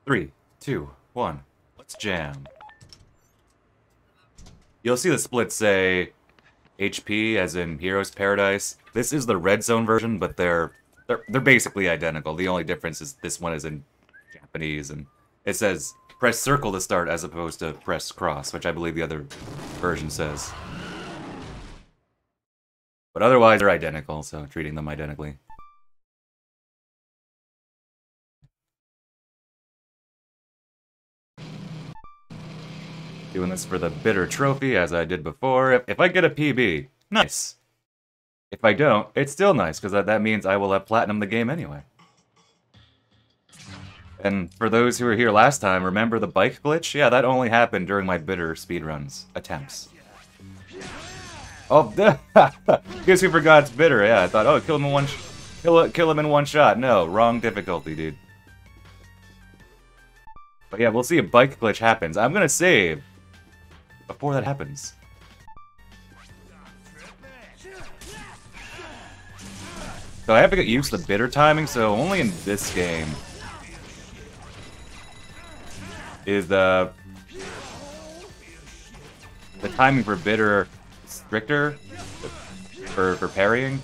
3, 2, 1. Let's jam. You'll see the split say HP, as in Heroes Paradise. This is the red zone version, but they're basically identical. The only difference is this one is in Japanese, and it says press circle to start as opposed to press cross, which I believe the other version says. But otherwise, they're identical, so treating them identically. Doing this for the bitter trophy, as I did before. If I get a PB, nice. If I don't, it's still nice, because that means I will have platinum the game anyway. And for those who were here last time, remember the bike glitch? Yeah, that only happened during my bitter speedruns attempts. Oh, guess who forgot it's bitter? Yeah, I thought, oh, kill him in one shot. No, wrong difficulty, dude. But yeah, we'll see if bike glitch happens. I'm gonna save before that happens. So I have to get used to the bitter timing, so only in this game is the timing for bitter stricter for parrying.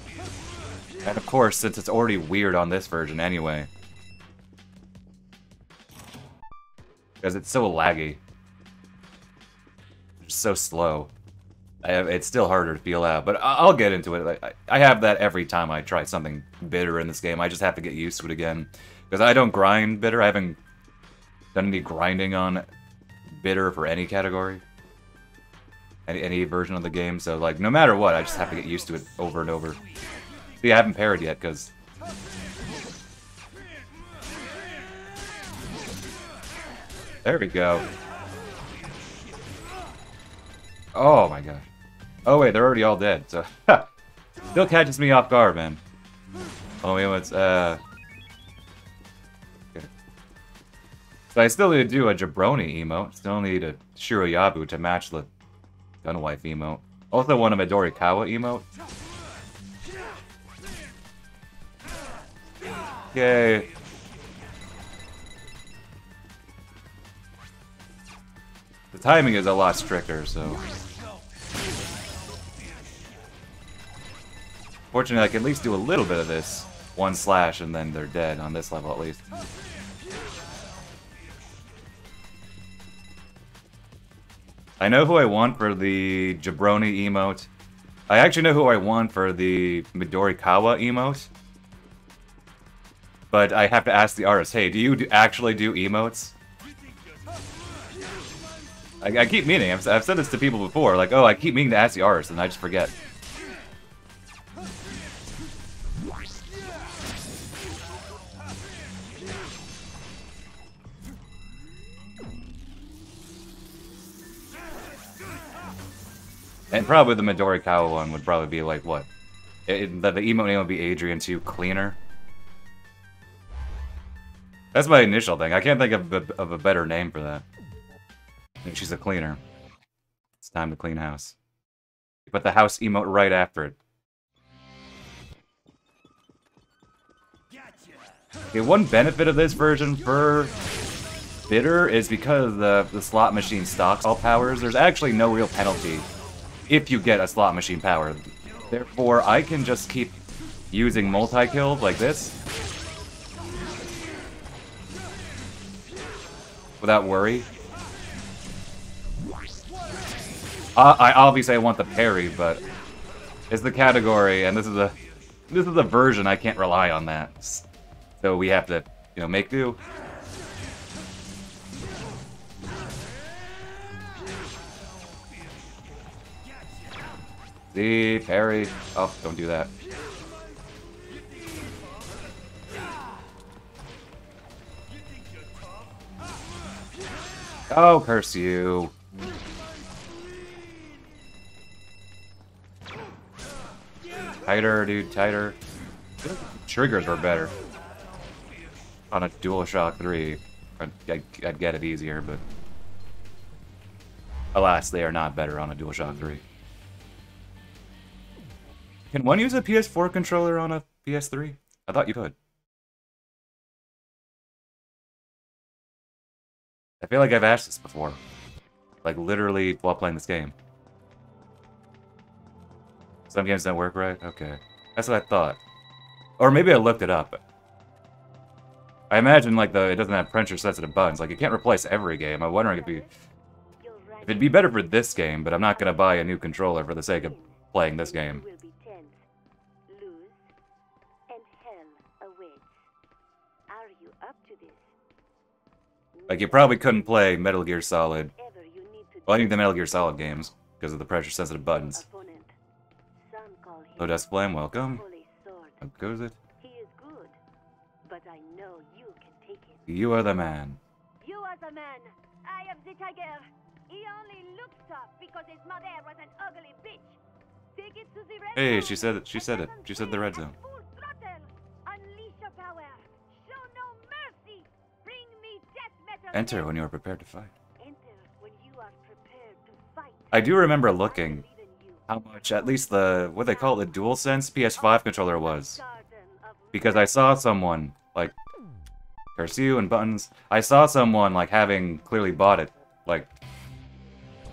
And of course, since it's already weird on this version anyway. Because it's so laggy. It's so slow. It's still harder to feel out, but I'll get into it. I have that every time I try something bitter in this game. I just have to get used to it again. Because I don't grind bitter. I haven't done any grinding on bitter for any category. Any version of the game. So, like, no matter what, I just have to get used to it over and over. See, I haven't parried yet, because... There we go. Oh my gosh. Oh wait, they're already all dead, so... Still catches me off guard, man. Oh, wait, what's, okay. So I still need to do a Jabroni emote. Still need a Shiroyabu to match the Gunwife emote. Also want a Midorikawa emote. Yay. The timing is a lot stricter, so... Fortunately, I can at least do a little bit of this. One slash, and then they're dead, on this level at least. I know who I want for the Jabroni emote. I actually know who I want for the Midorikawa emote. But I have to ask the artist, hey, do you actually do emotes? I keep meaning, I've said this to people before, like, oh, I keep meaning to ask the artist, and I just forget. And probably the Midorikawa one would probably be like, what? The emote name would be Adrian 2 Cleaner. That's my initial thing. I can't think of a better name for that. She's a cleaner. It's time to clean house. Put the house emote right after it. Okay, one benefit of this version for bitter is because the slot machine stocks all powers, there's actually no real penalty if you get a slot machine power. Therefore, I can just keep using multi-kills like this without worry. I obviously want the parry, but it's the category, and this is a version I can't rely on that. So we have to, you know, make do. See, parry. Oh, don't do that. Oh, curse you. Tighter, dude, tighter. Triggers were better on a DualShock 3. I'd get it easier, but alas, they are not better on a DualShock 3. Can one use a PS4 controller on a PS3? I thought you could. I feel like I've asked this before. Like, literally while playing this game. Some games don't work right? Okay. That's what I thought. Or maybe I looked it up. I imagine, like, it doesn't have pressure-sensitive buttons. Like, you can't replace every game. I'm wondering if it'd be better for this game, but I'm not gonna buy a new controller for the sake of playing this game. Like, you probably couldn't play Metal Gear Solid. Well, I need the Metal Gear Solid games, because of the pressure-sensitive buttons. Odessa Flame, welcome. How goes it? You are the man. You are the man. I am the tiger. He only looks tough because his mother was an ugly bitch. Take it to the red Hey, zone. she said it. She said it. She said the red zone. Full throttle. Unleash your power. Show no mercy. Bring me death metal. Enter when you are prepared to fight. Enter when you are prepared to fight. I do remember looking how much, at least what they call it, the DualSense PS5 controller was. Because I saw someone, like, curse you and buttons. I saw someone, like, having clearly bought it. Like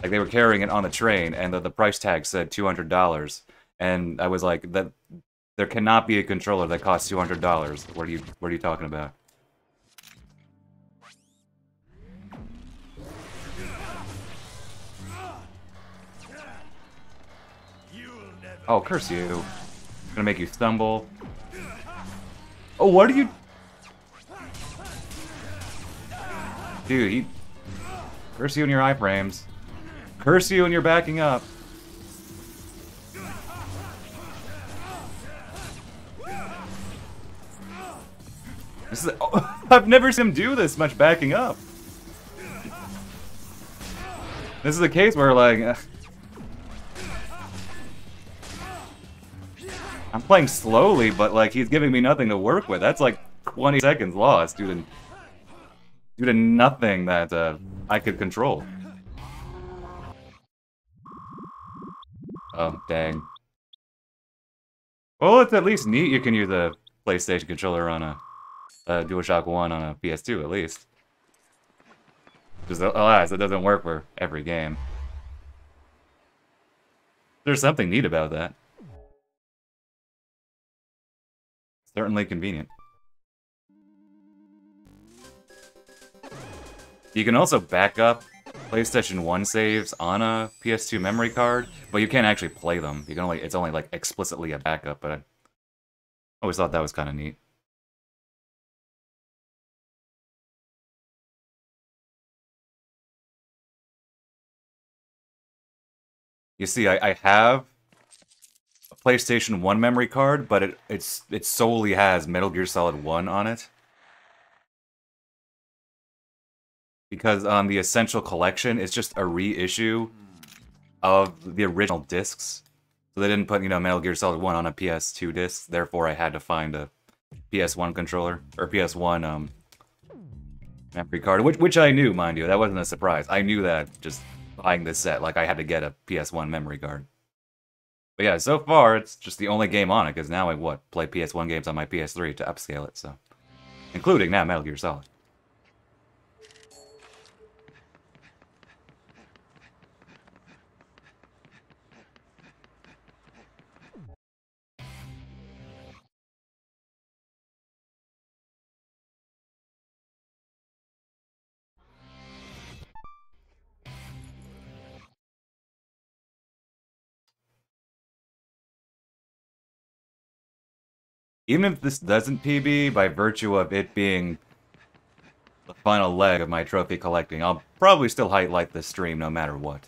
they were carrying it on the train, and the price tag said $200. And I was like, there cannot be a controller that costs $200. What are you talking about? Oh, curse you. Gonna make you stumble. Oh, what are you... Dude, he... Curse you in your iframes. Curse you and you're backing up. This is... Oh, I've never seen him do this much backing up. This is a case where, like... I'm playing slowly, but, like, he's giving me nothing to work with. That's, like, 20 seconds lost due to nothing that, I could control. Oh, dang. Well, it's at least neat you can use a PlayStation controller on a DualShock 1 on a PS2, at least. Just, alas, it doesn't work for every game. There's something neat about that. Certainly convenient. You can also back up PlayStation 1 saves on a PS2 memory card, but you can't actually play them. You can it's only like explicitly a backup, but I always thought that was kind of neat. You see, I have a PlayStation 1 memory card, but it solely has Metal Gear Solid 1 on it. Because on the Essential Collection, it's just a reissue of the original discs. So they didn't put, Metal Gear Solid 1 on a PS2 disc, therefore I had to find a PS1 controller, or PS1 memory card, which I knew, mind you. That wasn't a surprise. I knew that just buying this set, like I had to get a PS1 memory card. But yeah, so far, it's just the only game on it, because now I, play PS1 games on my PS3 to upscale it, so. Including now Metal Gear Solid. Even if this doesn't PB, by virtue of it being the final leg of my trophy collecting, I'll probably still highlight this stream no matter what.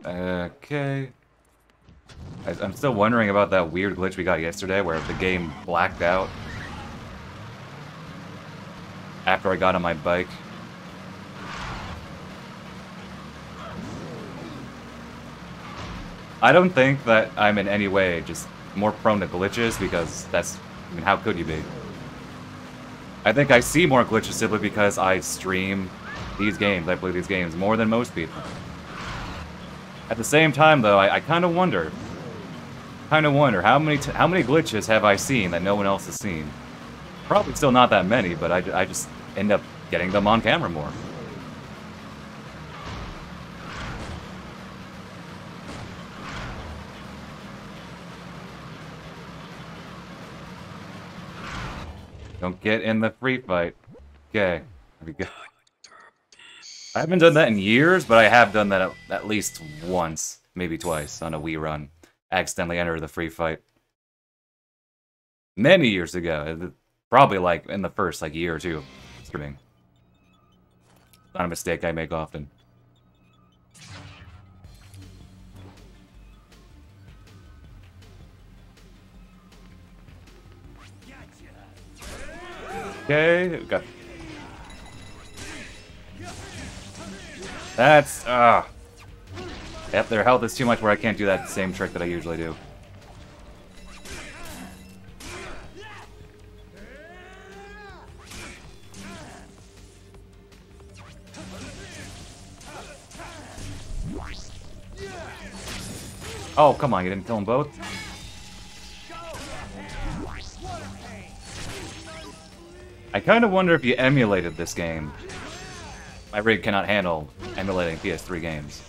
Okay. I'm still wondering about that weird glitch we got yesterday where the game blacked out after I got on my bike. I don't think that I'm in any way just more prone to glitches because that's, I mean, how could you be? I think I see more glitches simply because I stream these games, I play these games more than most people. At the same time, though, I kind of wonder how many glitches have I seen that no one else has seen? Probably still not that many, but I just end up getting them on camera more. Don't get in the free fight. Okay, there we go. I haven't done that in years, but I have done that at least once, maybe twice, on a Wii run. Accidentally enter the free fight. Many years ago. Probably like in the first like year or two of streaming. Not a mistake I make often. Okay, got. That's Yep, their health is too much where I can't do that same trick that I usually do. Oh, come on, you didn't kill them both? I kind of wonder if you emulated this game. My rig cannot handle emulating PS3 games.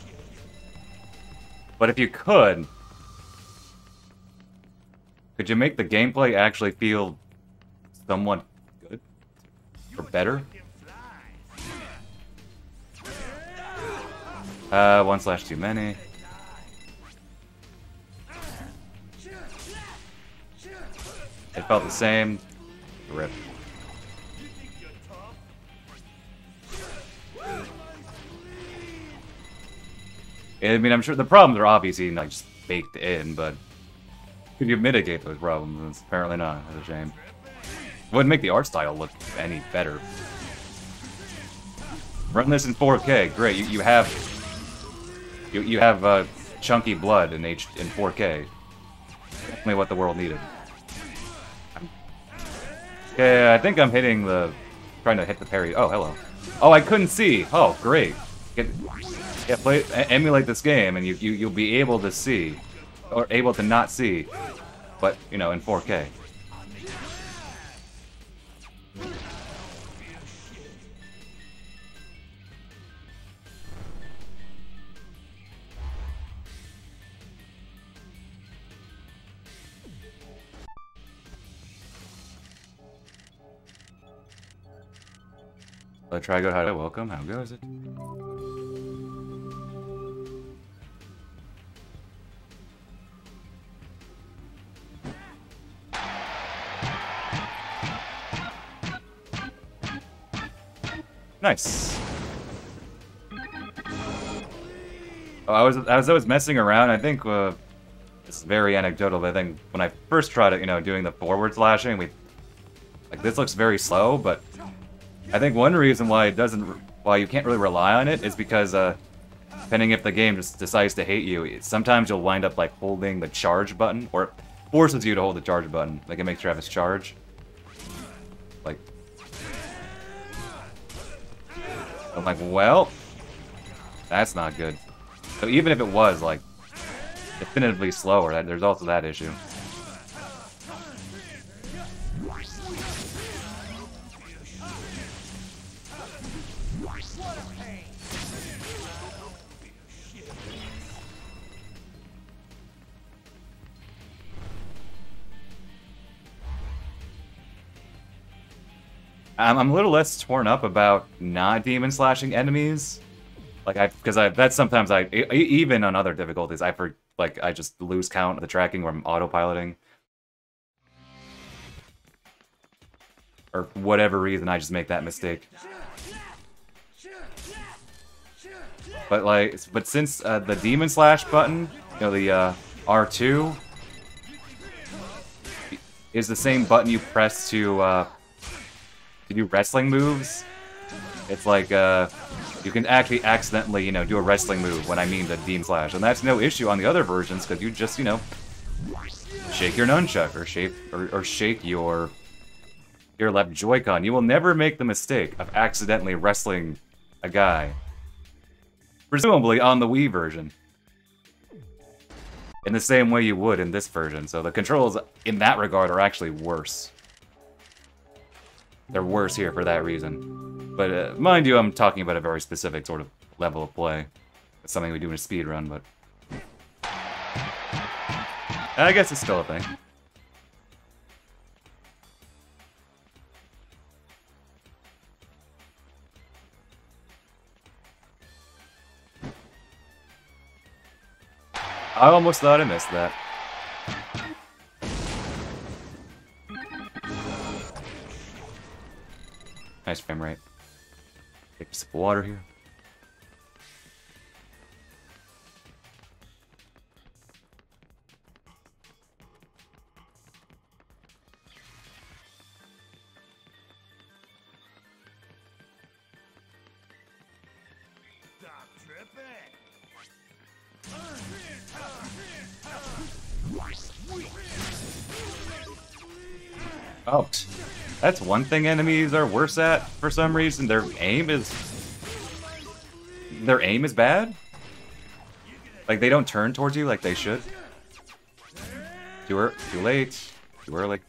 But if you could you make the gameplay actually feel somewhat good? Or better? 1/ too many. It felt the same. Rip. I mean, I'm sure the problems are obviously like just baked in, but could you mitigate those problems? It's apparently not. That's a shame. It wouldn't make the art style look any better. Run this in 4K. Great. You have chunky blood in 4K. Definitely what the world needed. Okay, I think I'm hitting the... trying to hit the parry. Oh, hello. Oh, I couldn't see. Oh, great. Emulate this game, and you'll be able to see, or able to not see, but you know, in 4K. Let's try go. Hi, welcome. How goes it? Nice. Oh, I was messing around. I think this is very anecdotal, but I think when I first tried it, you know, doing the forward slashing, like this looks very slow, but I think one reason why you can't really rely on it is because depending if the game just decides to hate you, sometimes you'll wind up like holding the charge button, or it forces you to hold the charge button. Like it makes Travis charge. Like. I'm like, well, that's not good. So even if it was, like, definitively slower, there's also that issue. I'm a little less torn up about not demon slashing enemies, like because that's sometimes even on other difficulties I just lose count of the tracking where I'm autopiloting, or whatever reason I just make that mistake. But since the Demon Slash button, you know, the R2, is the same button you press to do wrestling moves. It's like you can actually accidentally, you know, do a wrestling move when I mean the Demon Slash, and that's no issue on the other versions because you just, you know, shake your nunchuck or shake your left Joy-Con. You will never make the mistake of accidentally wrestling a guy. Presumably on the Wii version. In the same way you would in this version. So the controls in that regard are actually worse. They're worse here for that reason. But mind you, I'm talking about a very specific sort of level of play. It's something we do in a speedrun, but... I guess it's still a thing. I almost thought I missed that. Nice frame rate. Take a sip of water here. Oh, that's one thing enemies are worse at for some reason. Their aim is bad. Like they don't turn towards you like they should. Too late. Too early.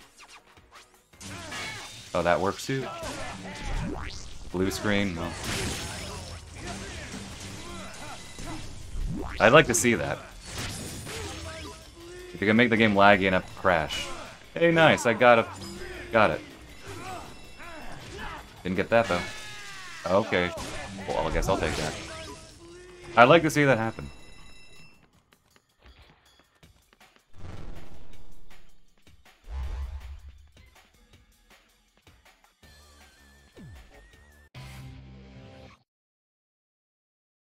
Oh, that works too. Blue screen. No. I'd like to see that. If you can make the game laggy enough to crash. Hey, nice. I got it. Didn't get that, though. Okay. Well, I guess I'll take that. I'd like to see that happen.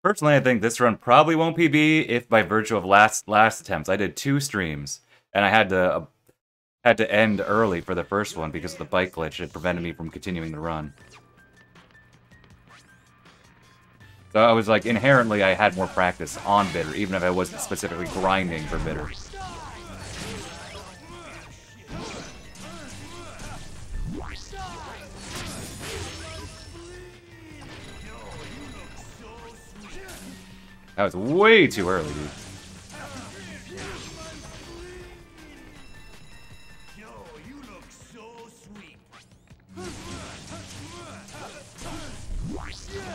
Personally, I think this run probably won't PB if by virtue of last attempts. I did 2 streams, and I had to end early for the first one because of the bike glitch. It prevented me from continuing the run. So I was like, inherently, I had more practice on Bitter, even if I wasn't specifically grinding for Bitter. That was way too early, dude.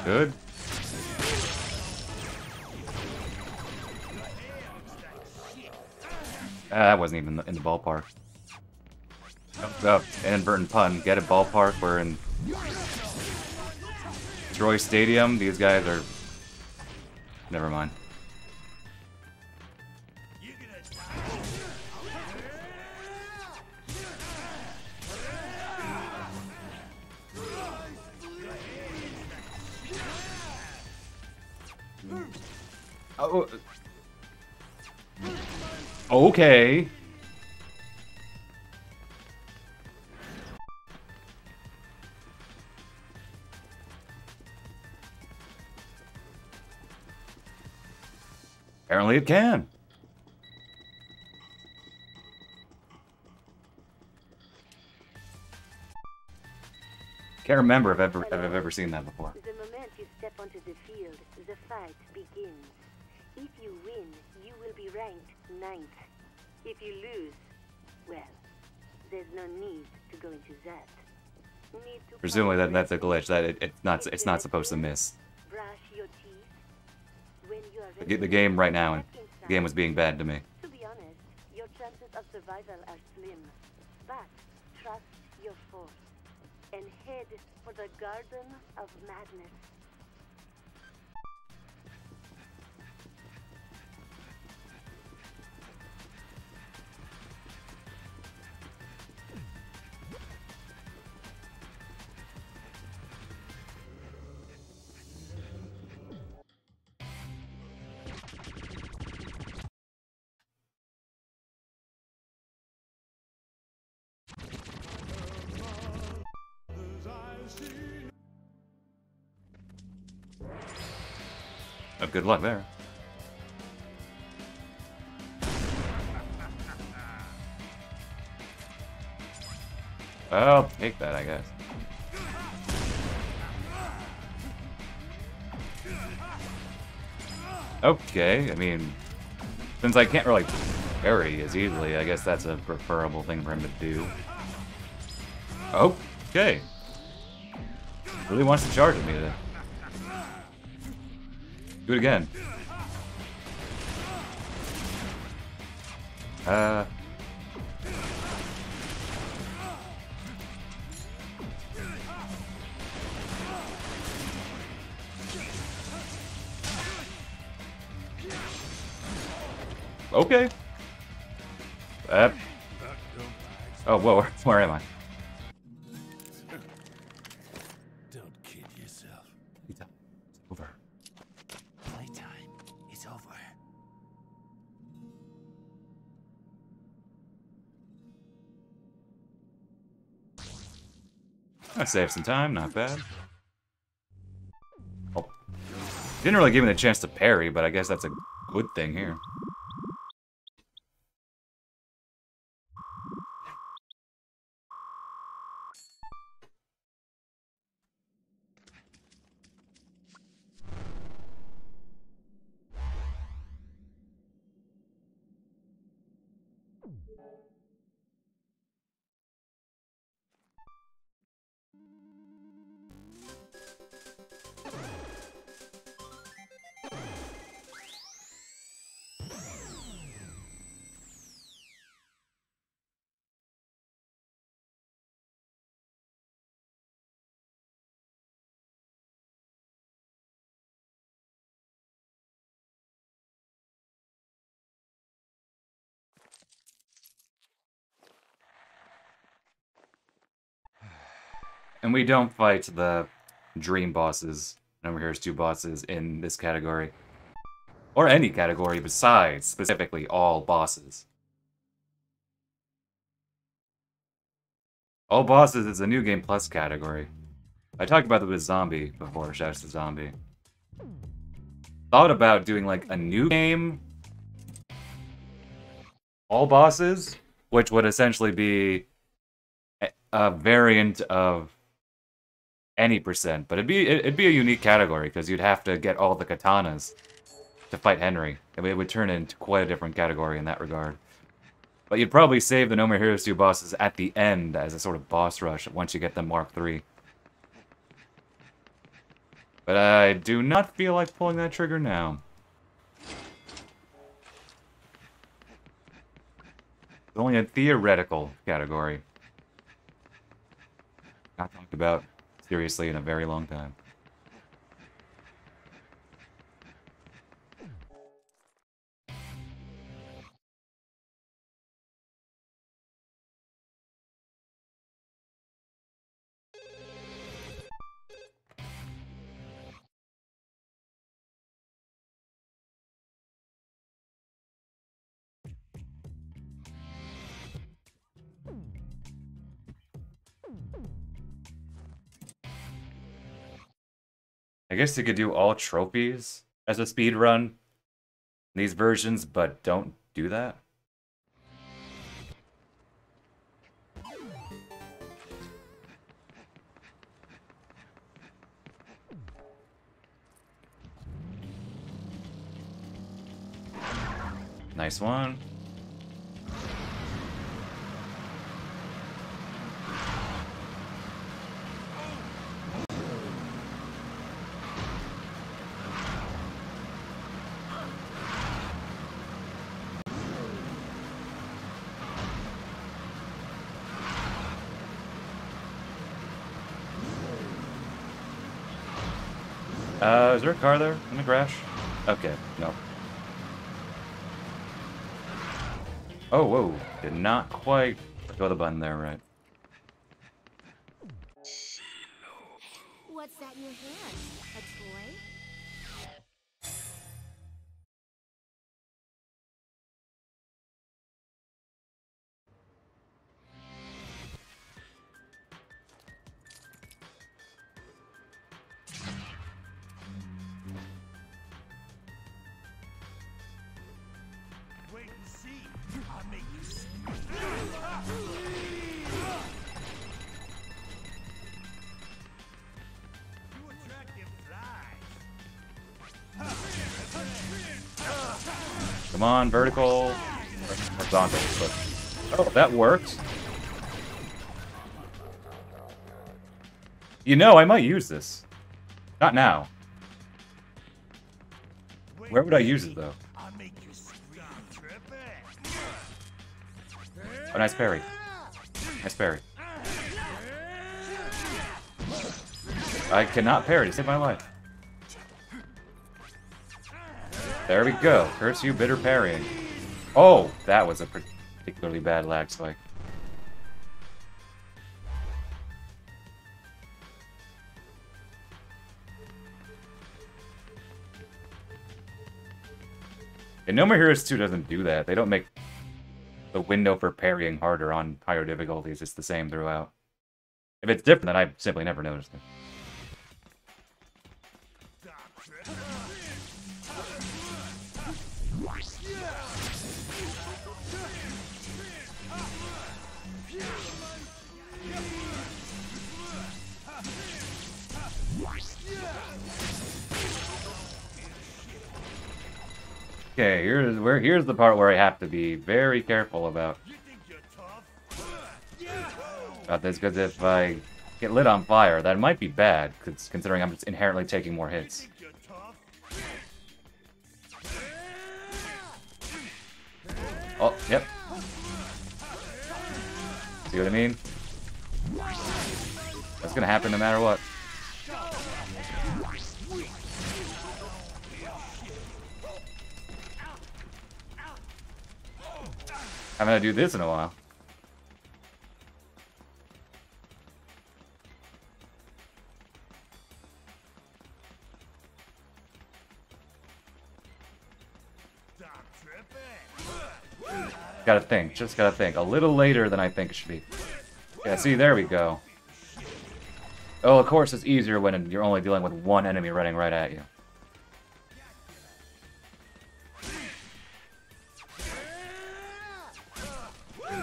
Good. That wasn't even in the ballpark. Oh, inadvertent pun. Get a ballpark. We're in Troy Stadium. These guys are... Never mind. Oh. Okay. Apparently it can. Can't remember if I've ever seen that before. The moment you step onto the field, the fight begins. If you win, you will be ranked 9th. If you lose, well, there's no need to go into that. Presumably that's a glitch. That it's not supposed to miss. Brush your teeth. When you are The game right now, the game was being bad to me. To be honest, your chances of survival are slim. But trust your force and head for the Garden of Madness. Oh, good luck there. I'll take that, I guess. Okay, I mean, since I can't really parry as easily, I guess that's a preferable thing for him to do. Okay. Really wants to charge at me today. Do it again. Okay. Oh, whoa, where am I? Don't kid yourself. It's over. Playtime is over. I saved some time, not bad. Oh. Didn't really give me the chance to parry, but I guess that's a good thing here. And we don't fight the dream bosses, Number Heroes 2 bosses in this category. Or any category besides, specifically, all bosses. All bosses is a New Game Plus category. I talked about it with Zombie before, shouts to Zombie. Thought about doing like a new game, all bosses, which would essentially be a variant of any percent, but it'd be a unique category because you'd have to get all the katanas to fight Henry. I mean, it would turn into quite a different category in that regard. But you'd probably save the No More Heroes 2 bosses at the end as a sort of boss rush once you get them Mark III. But I do not feel like pulling that trigger now. It's only a theoretical category. Not talked about seriously in a very long time. I guess you could do all trophies as a speed run in these versions, but don't do that. Nice one. Is there a car there in the crash? Okay, no. Oh, whoa. Did not quite go the button there, right. What's that in your hand? A toy? Come on, vertical. Horizontal. But... oh, that worked. You know, I might use this. Not now. Where would I use it, though? Oh, nice parry. Nice parry. I cannot parry to save my life. There we go. Curse you, bitter parrying. Oh, that was a particularly bad lag spike. And No More Heroes 2 doesn't do that. They don't make the window for parrying harder on higher difficulties. It's the same throughout. If it's different, then I've simply never noticed it. Okay, here's the part where I have to be very careful about this, because if I get lit on fire, that might be bad, considering I'm just inherently taking more hits. Oh, yep. See what I mean? That's gonna happen no matter what. I'm gonna do this in a while. Gotta think, just gotta think. A little later than I think it should be. Yeah, see, there we go. Oh, of course it's easier when you're only dealing with one enemy running right at you.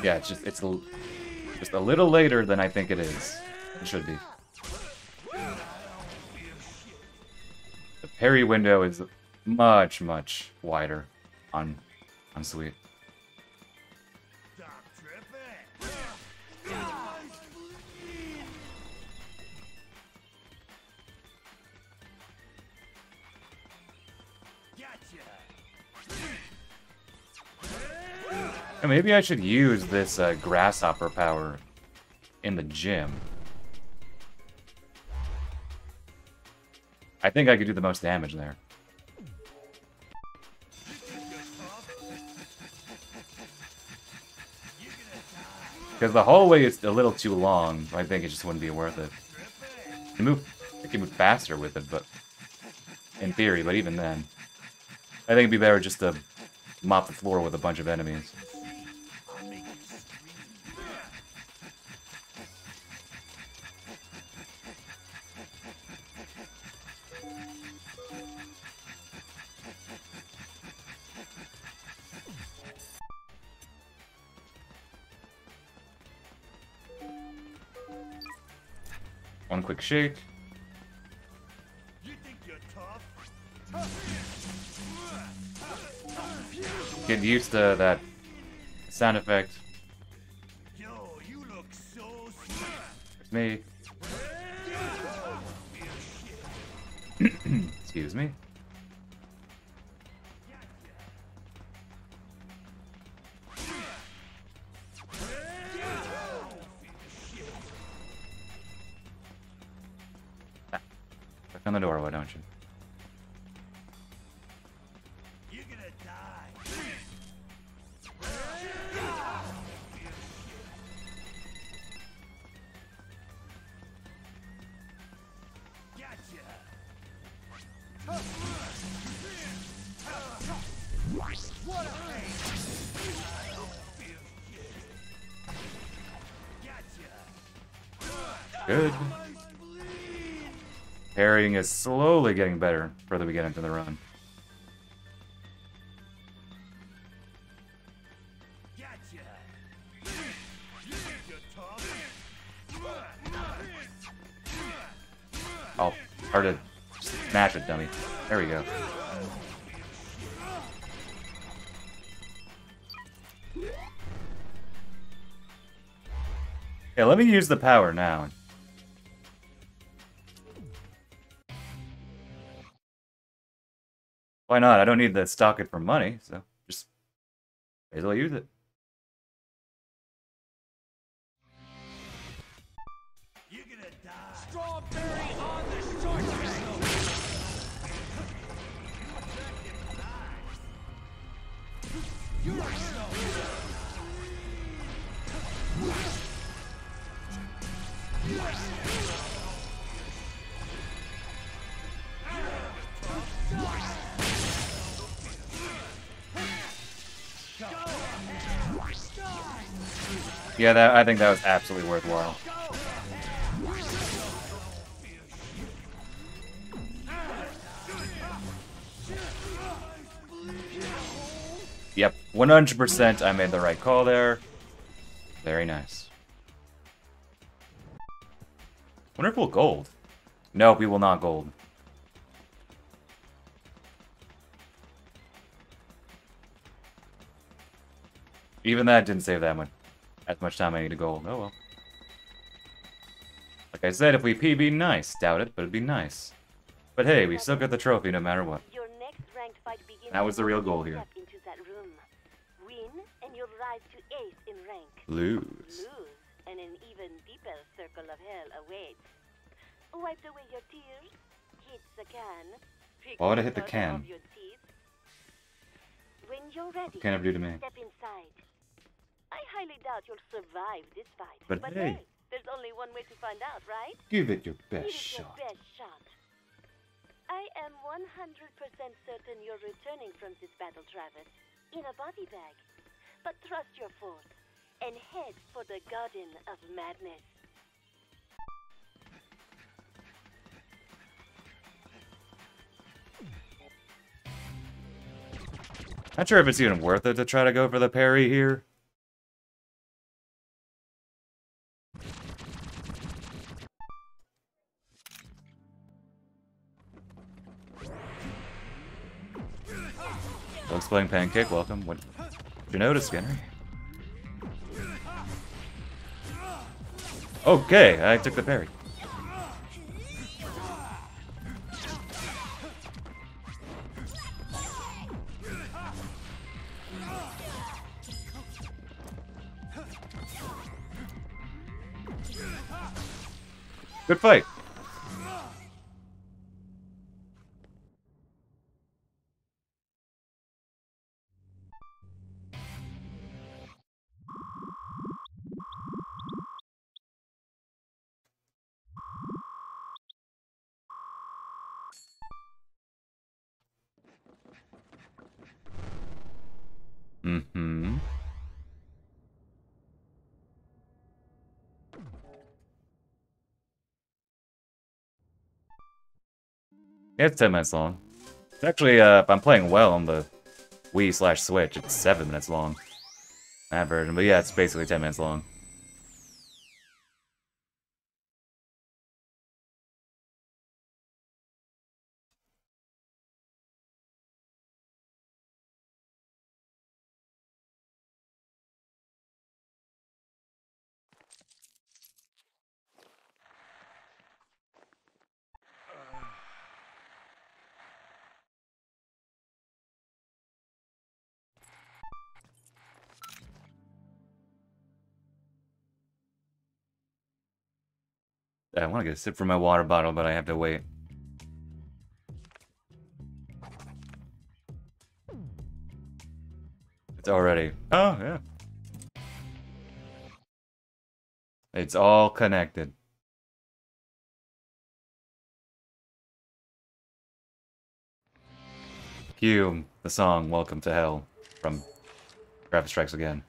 Yeah, it's just a little later than I think it is. It should be. The parry window is much, much wider on Sweet. And maybe I should use this grasshopper power in the gym. I think I could do the most damage there. Because the hallway is a little too long, I think it just wouldn't be worth it. I can move faster with it, but in theory, but even then. I think it'd be better just to mop the floor with a bunch of enemies. One quick shake. Get used to that sound effect. It's me. Excuse me. Back on the door, why don't you? You're gonna die. Good. Parrying is slowly getting better further we get into the run. Oh, hard to smash it, dummy. There we go. Yeah, let me use the power now. Why not? I don't need to stock it for money, so just may as well use it. You're gonna die. Strawberry on the short You're a Yeah, I think that was absolutely worthwhile. Yep, 100% I made the right call there. Very nice. Wonder if we'll gold. No, we will not gold. Even that didn't save that much. As much time I need to gold. Oh well. Like I said, if we PB, nice. Doubt it, but it'd be nice. But hey, we still get the trophy no matter what. Your next ranked fight begins. That was the real goal here. Step into that room. Win, and you'll rise to ace in rank. Lose. Lose, and an even deeper circle of hell awaits. Wipe away your tears. Hit the can. Why would I hit the Pick can? of your teeth. When you're ready, What can it do to me? step inside. I highly doubt you'll survive this fight. But hey. There's only one way to find out, right? Give it your Give best it your shot. best shot. I am 100% certain you're returning from this battle, Travis, in a body bag. But trust your force and head for the Garden of Madness. Not sure if it's even worth it to try to go for the parry here. Folks playing Pancake, welcome. What did you notice, Skinner? Okay, I took the parry. Good fight. Mm-hmm. Yeah, it's 10 minutes long. It's actually, if I'm playing well on the Wii/Switch, it's 7 minutes long. That version, but yeah, it's basically 10 minutes long. I want to get a sip from my water bottle, but I have to wait. It's already... Oh, yeah. It's all connected. Cue the song Welcome to Hell from Travis Strikes Again.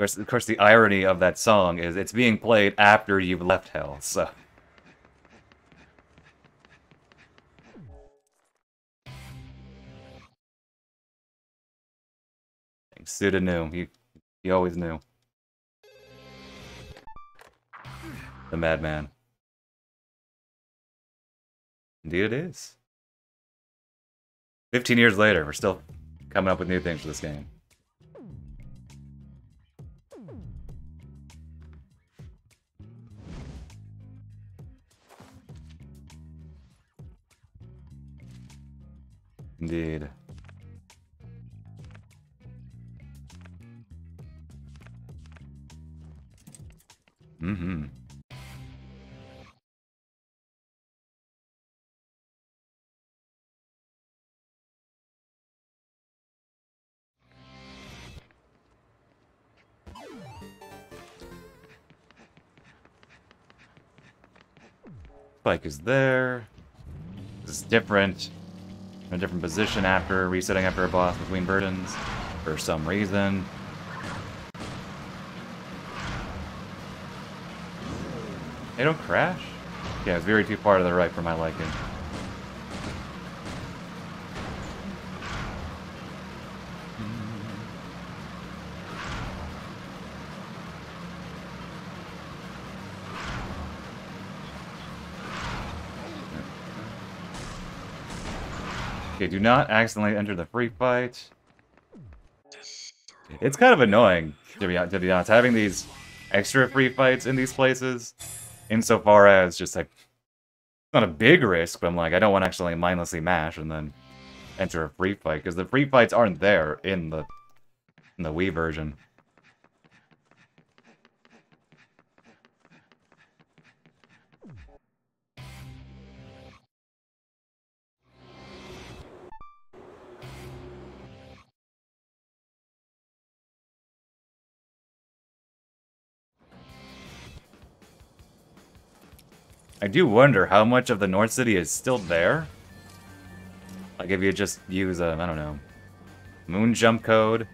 Of course, the irony of that song is it's being played after you've left Hell, so... Suda knew. He always knew. The madman. Indeed it is. 15 years later, we're still coming up with new things for this game. Indeed. Mm-hmm. Spike is there. This is different. In a different position after resetting after a boss between burdens. For some reason. They don't crash? Yeah, it's very too far to the right for my liking. Okay, do not accidentally enter the free fight. It's kind of annoying, to be honest, having these extra free fights in these places, insofar as just like, it's not a big risk, but I'm like, I don't want to actually mindlessly mash and then enter a free fight, because the free fights aren't there in the Wii version. I do wonder how much of the North City is still there. Like if you just use a, I don't know, moon jump code.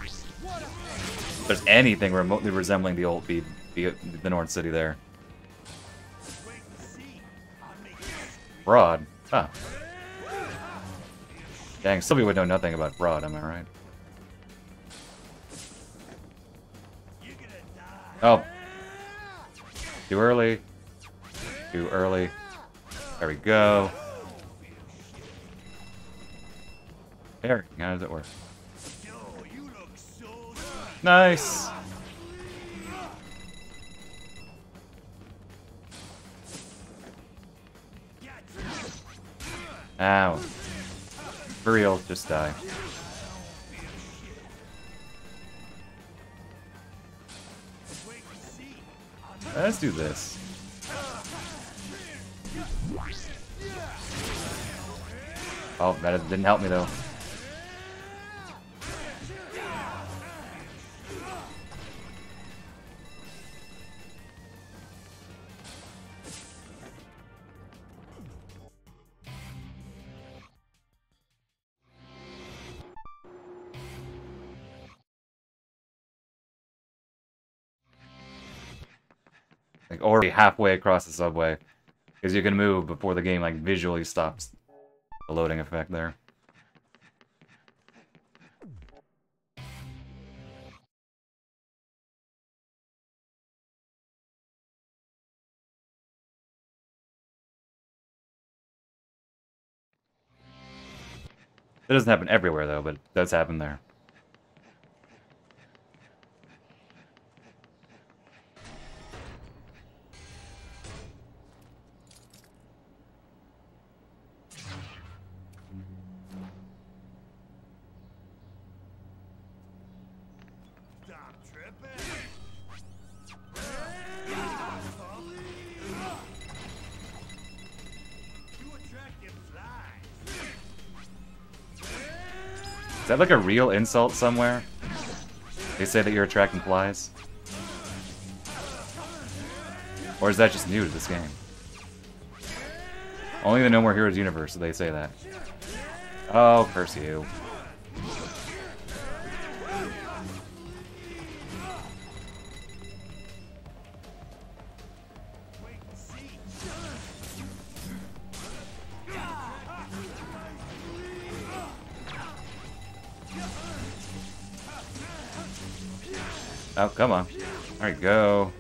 If there's anything remotely resembling the old the North City there. Fraud. Huh. Dang, Sylvie would know nothing about fraud, am I right? Oh. Too early. Too early. There we go. There. How does it work? Nice. Ow. For real, just die. Let's do this. Oh, that didn't help me though. Like already halfway across the subway, because you can move before the game like visually stops the loading effect there. It doesn't happen everywhere though, but it does happen there. Is that like a real insult somewhere? They say that you're attracting flies? Or is that just new to this game? Only the No More Heroes universe, they say that. Oh, curse you. Oh, come on. There you go.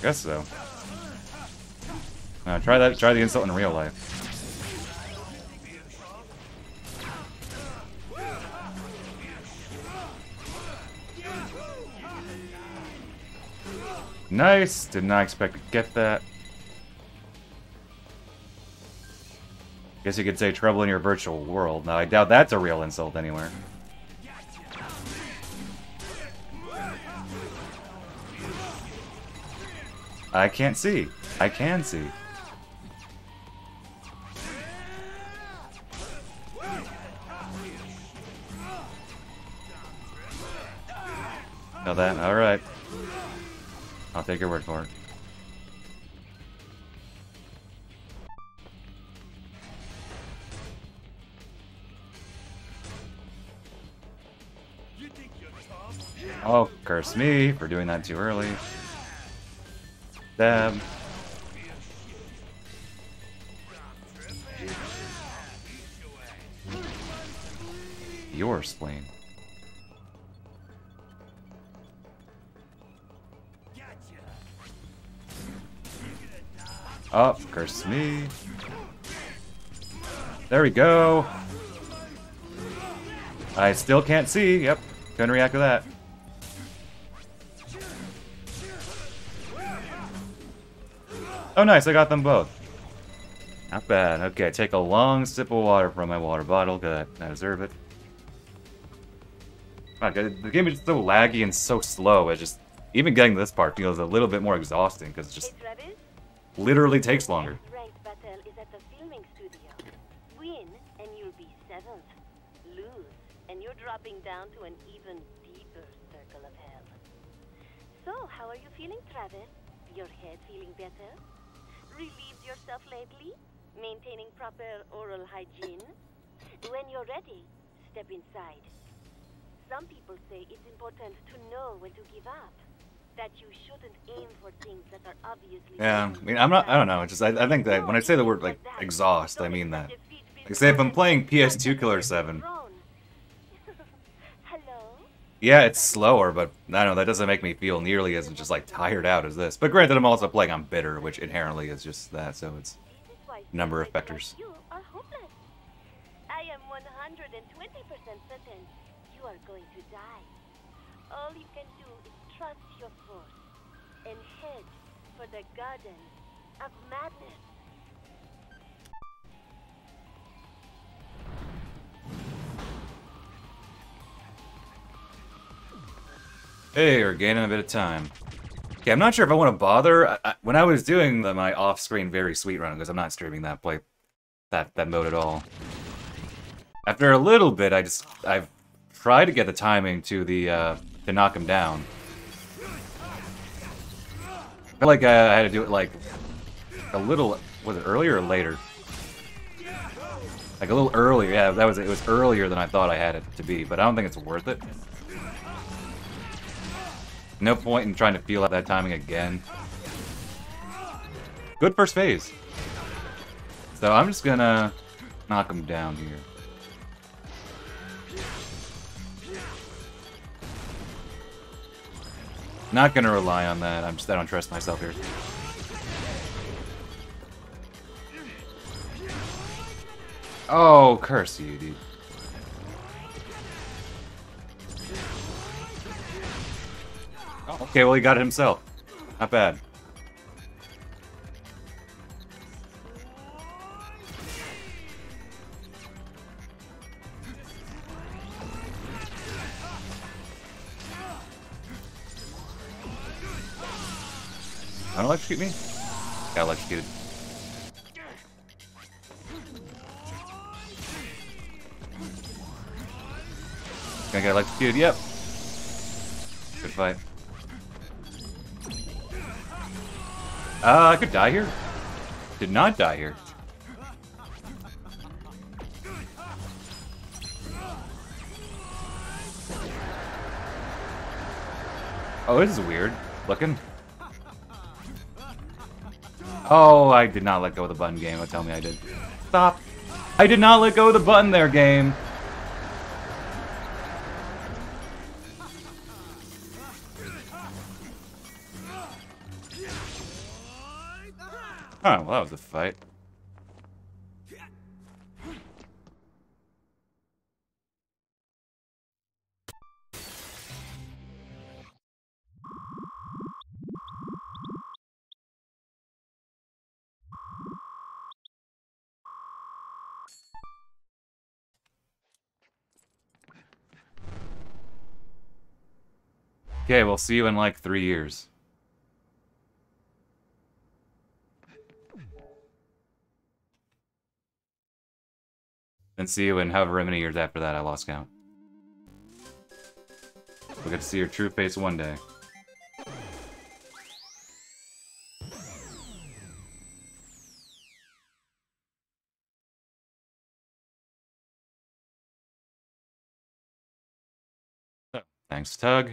Guess so. Try that. Try the insult in real life. Nice. Did not expect to get that. Guess you could say trouble in your virtual world. Now I doubt that's a real insult anywhere. I can't see. I can see. Know that? Alright. I'll take your word for it. Oh, curse me for doing that too early. Dab. Your spleen. Oh, curse me. There we go. I still can't see. Yep. Couldn't react to that. Oh, nice. I got them both. Not bad. Okay, take a long sip of water from my water bottle, because I deserve it. Okay, the game is so laggy and so slow. It's just, even getting to this part feels a little bit more exhausting, because it just literally takes longer. Ranked battle is at the filming studio. Win, and you'll be 7th. Lose, and you're dropping down to an even deeper circle of hell. So, how are you feeling, Travis? Your head feeling better? Relieved yourself lately? Maintaining proper oral hygiene? When you're ready, step inside. Some people say it's important to know when to give up. That you shouldn't aim for things that are obviously... Yeah, I mean, I don't know, it's just, I think that when I say the word, like, exhaust, I mean that. Like, say if I'm playing PS2 Killer 7, yeah, it's slower, but I don't know, that doesn't make me feel nearly as just, like, tired out as this. But granted, I'm also playing on bitter, which inherently is just that, so it's number of factors. I am 120% certain you are going to die. All you can do is trust your force and head for the Garden of Madness. Hey, we're gaining a bit of time. Okay, I'm not sure if I want to bother. When I was doing my off-screen very sweet run, because I'm not streaming that that mode at all. After a little bit, I've tried to get the timing to to knock him down. I feel like I had to do it like a little. Was it earlier or later? Like a little earlier. Yeah, it was earlier than I thought I had it to be, but I don't think it's worth it. No point in trying to feel out that timing again. Good first phase. So I'm just gonna knock him down here. Not gonna rely on that. I don't trust myself here. Oh, curse you, dude. Oh, okay, well he got it himself. Not bad. Don't electrocute me? Got electrocuted. Gonna get electrocuted, yep. Good fight. I could die here. Did not die here. Oh, this is weird looking. Oh, I did not let go of the button, game. Tell me I did. Stop. I did not let go of the button there, game. Oh, well, that was a fight. Okay, we'll see you in like 3 years. And see you in however many years after that. I lost count. We'll get to see your true face one day. Oh, thanks, Tug.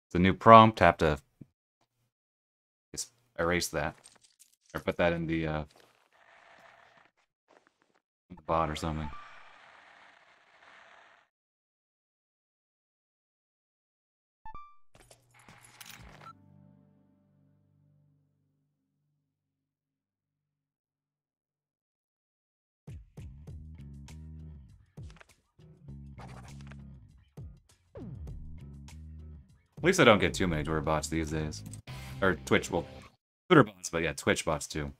It's a new prompt. Have to just erase that. Or put that in the bot or something. At least I don't get too many Twitter bots these days. Or Twitch, well, Twitter bots, but yeah, Twitch bots too.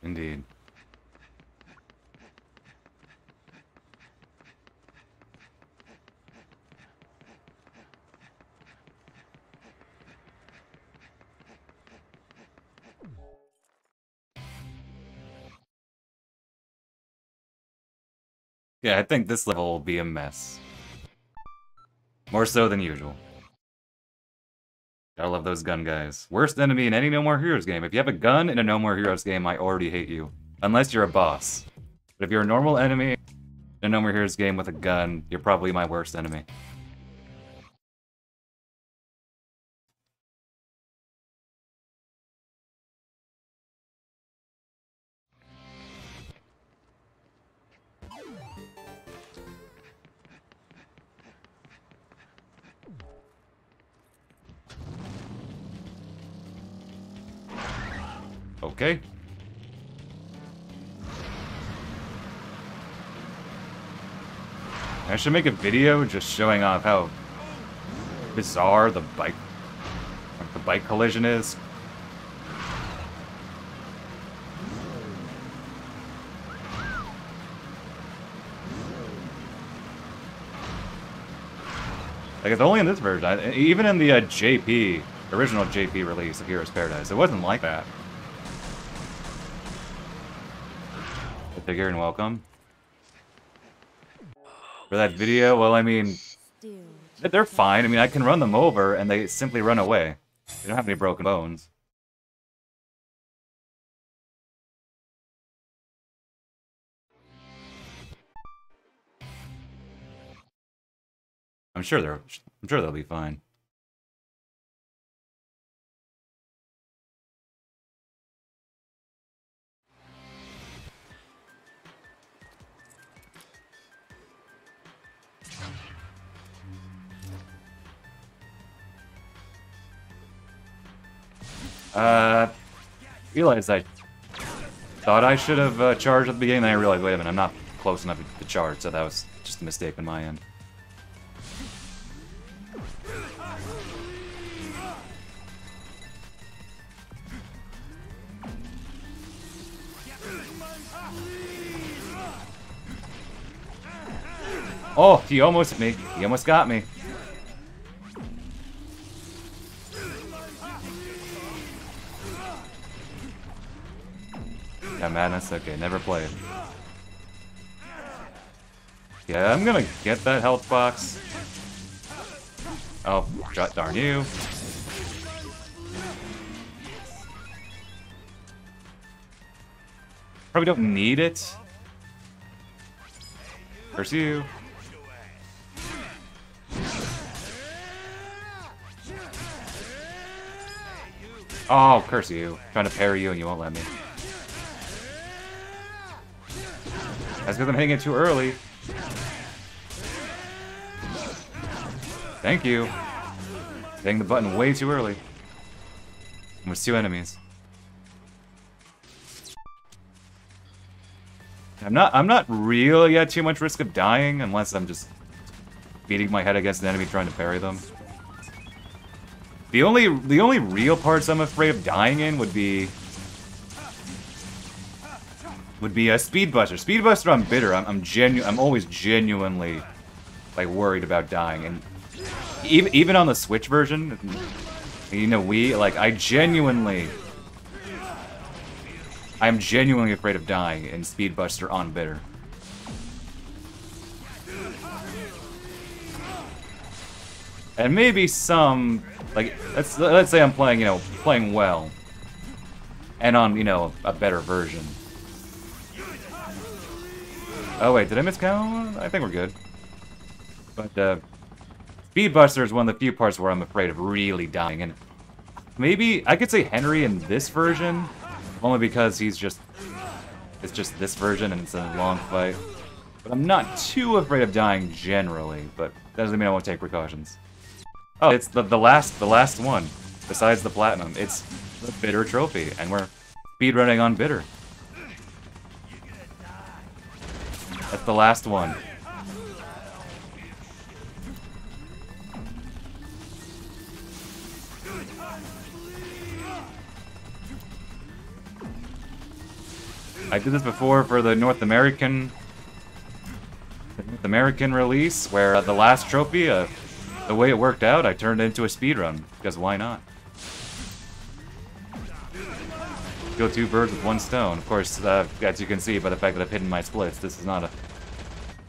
Indeed. Yeah, I think this level will be a mess. More so than usual. Gotta love those gun guys. Worst enemy in any No More Heroes game. If you have a gun in a No More Heroes game, I already hate you. Unless you're a boss. But if you're a normal enemy in a No More Heroes game with a gun, you're probably my worst enemy. Okay. I should make a video just showing off how bizarre the bike collision is. Like, it's only in this version. Even in the original JP release of Heroes Paradise, it wasn't like that. Figure and welcome. For that video, well, I mean, they're fine. I mean, I can run them over, and they simply run away. They don't have any broken bones. I'm sure they'll be fine. Realized I thought I should have charged at the beginning, then I realized, wait a minute, I'm not close enough to charge, so that was just a mistake on my end. Oh, he almost hit me. He almost got me. Yeah, madness. Okay, never played. Yeah, I'm gonna get that health box. Oh, darn you. Probably don't need it. Curse you. Oh, curse you. Trying to parry you and you won't let me. That's because I'm hitting it too early. Thank you. Hitting the button way too early. And with 2 enemies. I'm not really at too much risk of dying unless I'm just beating my head against an enemy trying to parry them. The only real parts I'm afraid of dying in would be a Speed Buster. Speed Buster I'm bitter. I'm always genuinely like worried about dying, and even on the Switch version, you know, I'm genuinely afraid of dying in Speed Buster on bitter. And maybe some, like, let's say I'm playing, you know, playing well, and on, you know, a better version. Oh wait, did I miscount? I think we're good. But Speed Buster is one of the few parts where I'm afraid of really dying, and maybe I could say Henry in this version, only because it's just this version and it's a long fight. But I'm not too afraid of dying generally, but that doesn't mean I won't take precautions. Oh, it's the last one, besides the platinum. It's the bitter trophy, and we're speedrunning on bitter. That's the last one. I did this before for the North American release, where the last trophy, the way it worked out, I turned it into a speedrun, because why not? Kill 2 birds with 1 stone. Of course, as you can see by the fact that I've hidden my splits, this is not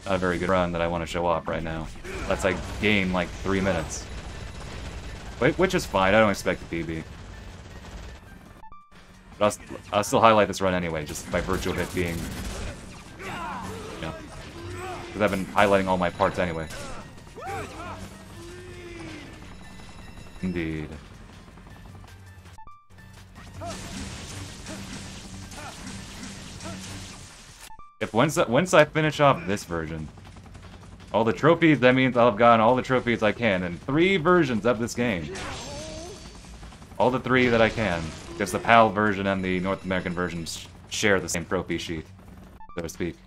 a very good run that I want to show off right now. Let's like gain like 3 minutes. Which is fine, I don't expect a PB. But I'll still highlight this run anyway, just by virtue of it being, you know, because I've been highlighting all my parts anyway. Indeed. If once I finish off this version, all the trophies, that means I'll have gotten all the trophies I can in 3 versions of this game. All the 3 that I can. Because the PAL version and the North American version share the same trophy sheet, so to speak.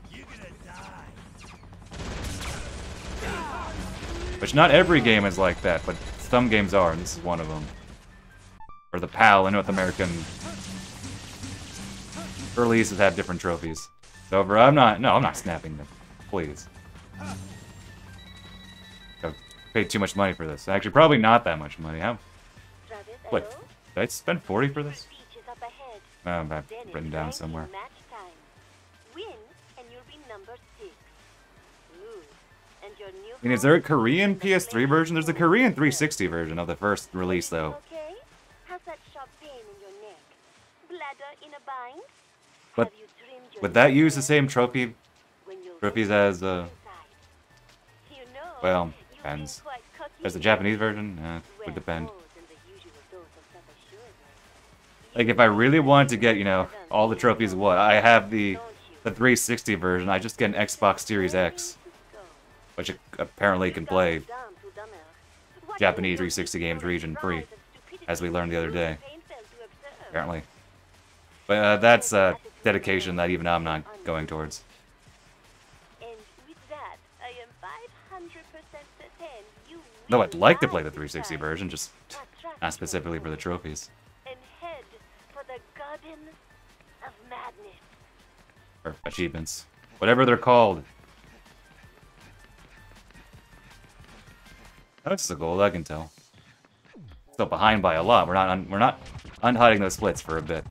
Which not every game is like that, but some games are, and this is one of them. Or the PAL and North American releases have different trophies. So I'm not snapping them. Please. I've paid too much money for this. Actually, probably not that much money. Wait, did I spend 40 for this? I've written down somewhere. I mean, is there a Korean PS3 version? There's a Korean 360 version of the first release, though. But would that use the same trophies as, well, depends. There's the Japanese version? Would depend. Like, if I really want to get, you know, all the trophies, what? I have the 360 version, I just get an Xbox Series X. Which apparently can play Japanese 360 games region free, as we learned the other day. Apparently. But that's a dedication that even I'm not going towards. Though I'd like to play the 360 version, just not specifically for the trophies. Or achievements. Whatever they're called. That's the goal, I can tell. Still behind by a lot. We're not unhiding those splits for a bit.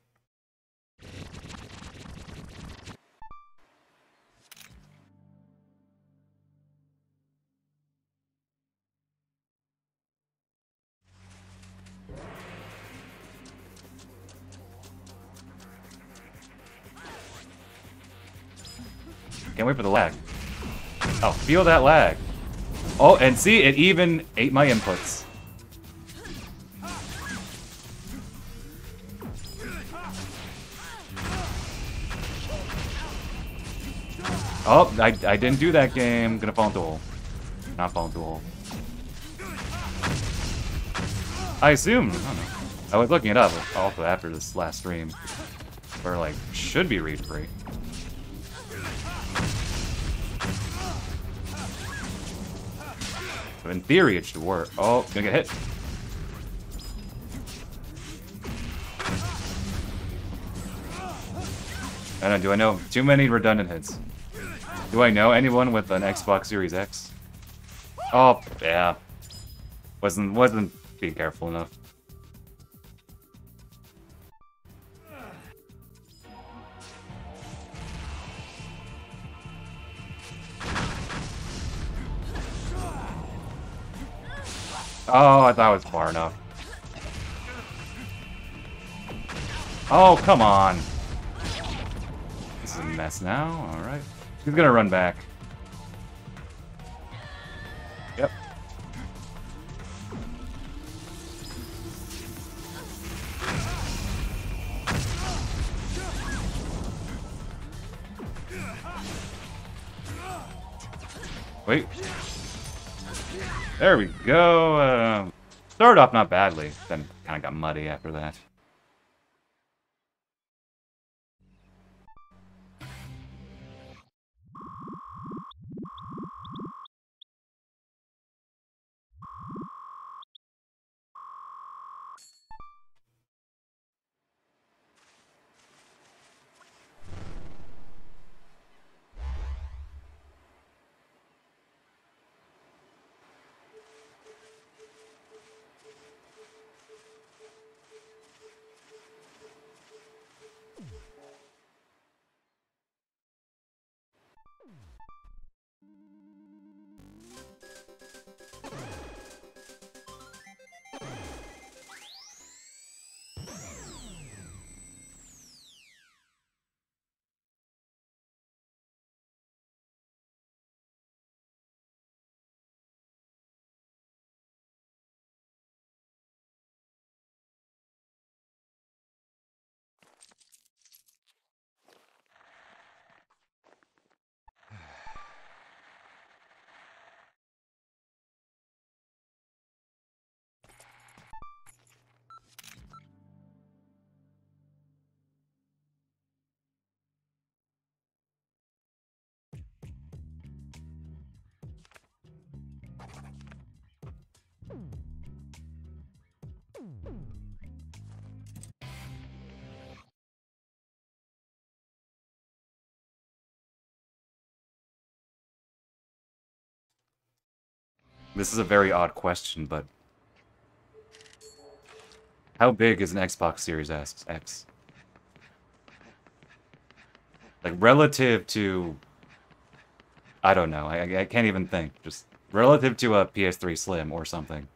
Can't wait for the lag. Oh, feel that lag. Oh, and see, it even ate my inputs. Oh, I didn't do that game. Gonna fall into a hole. Not fall into a hole. I assume. I don't know. I was looking it up also after this last stream. Where, like, should be read free. So in theory, it should work. Oh, gonna get hit. I don't know, do I know too many redundant hits? Do I know anyone with an Xbox Series X? Oh, yeah. Wasn't being careful enough. Oh, I thought it was far enough. Oh, come on. This is a mess now. Alright. He's gonna run back. Yep. Wait. There we go. Started off not badly, then kind of got muddy after that. This is a very odd question, but how big is an Xbox Series X? Like, relative to... I don't know. I can't even think. Just relative to a PS3 Slim or something.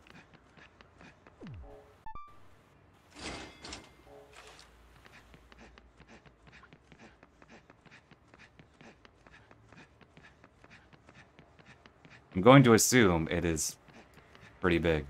I'm going to assume it is pretty big.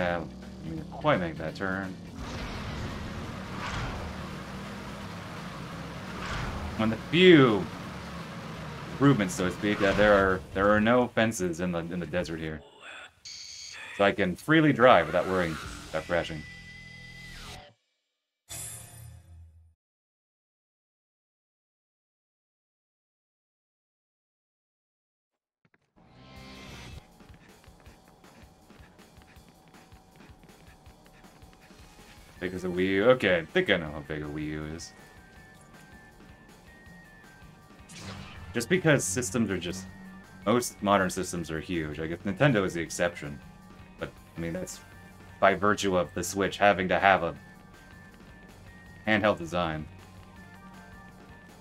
I didn't quite make that turn. On the few improvements, so to speak, there are no fences in the desert here, so I can freely drive without worrying about crashing. Big as a Wii U. Okay, I think I know how big a Wii U is. Just because systems are just... Most modern systems are huge. I guess Nintendo is the exception. But, I mean, that's by virtue of the Switch having to have a handheld design.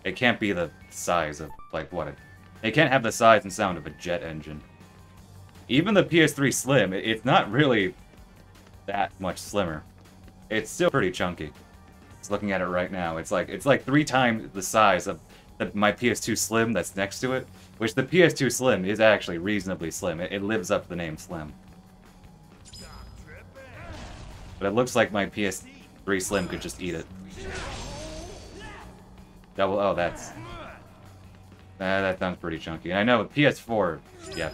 It can't be the size of, like, what? It can't have the size and sound of a jet engine. Even the PS3 Slim, it's not really that much slimmer. It's still pretty chunky. Just looking at it right now, it's like 3 times the size of my PS2 Slim that's next to it, which the PS2 Slim is actually reasonably slim. It lives up to the name Slim. But it looks like my PS3 Slim could just eat it. Double. Oh, that sounds pretty chunky. And I know PS4, yeah,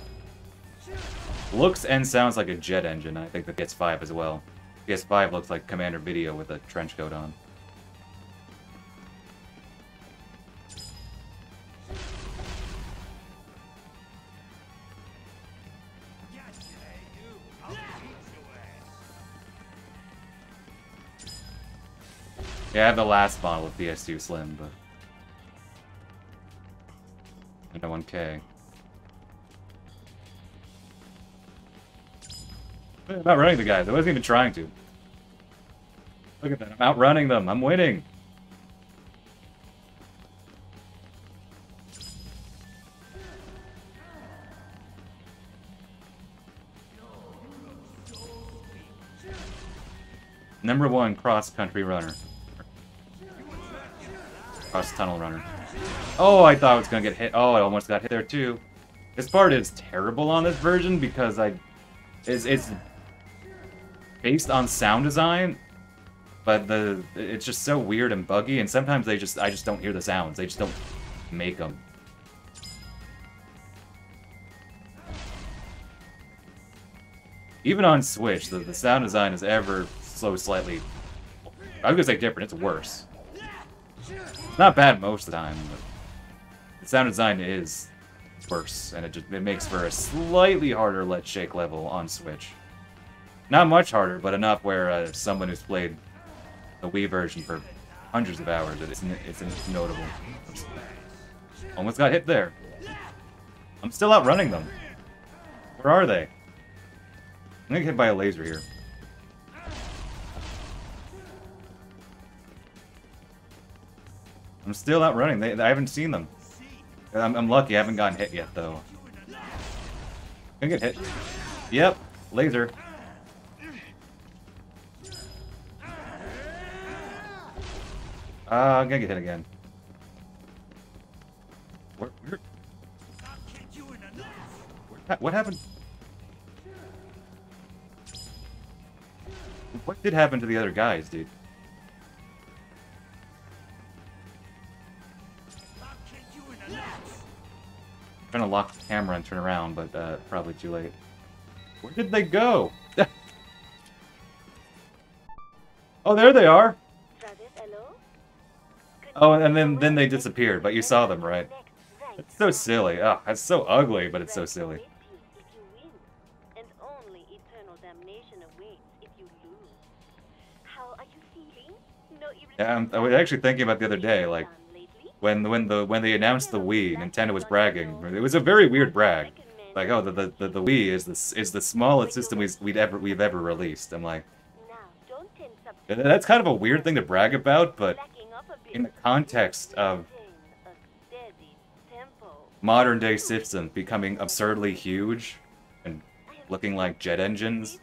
looks and sounds like a jet engine. I think the PS5 as well. PS5 looks like Commander Video with a trench coat on. Yeah, I have the last model of PS2 Slim, but... no 1K. I'm outrunning the guys. I wasn't even trying to. Look at that. I'm outrunning them. I'm winning. #1 cross-country runner. Cross-tunnel runner. Oh, I thought I was going to get hit. Oh, I almost got hit there, too. This part is terrible on this version because it's based on sound design, but it's just so weird and buggy, and sometimes I just don't hear the sounds. They just don't make them. Even on Switch, the sound design is ever so slightly... I was gonna say different, it's worse. It's not bad most of the time, but the sound design is worse, and it makes for a slightly harder Let's Shake level on Switch. Not much harder, but enough where someone who's played the Wii version for hundreds of hours, it's notable. Almost got hit there. I'm still outrunning them. Where are they? I'm gonna get hit by a laser here. I'm still outrunning. I haven't seen them. I'm lucky I haven't gotten hit yet, though. Gonna get hit. Yep, laser. I'm gonna get hit again. What happened? What did happen to the other guys, dude? I'm trying to lock the camera and turn around, but probably too late. Where did they go? Oh, there they are! Oh, and then they disappeared, but you saw them, right? It's so silly. Oh, it's so ugly, but it's so silly. Yeah, I was actually thinking about the other day, like, when they announced the Wii, Nintendo was bragging. It was a very weird brag. Like, oh, the Wii is the smallest system we've ever released. I'm like, that's kind of a weird thing to brag about, but in the context of modern day systems becoming absurdly huge and looking like jet engines,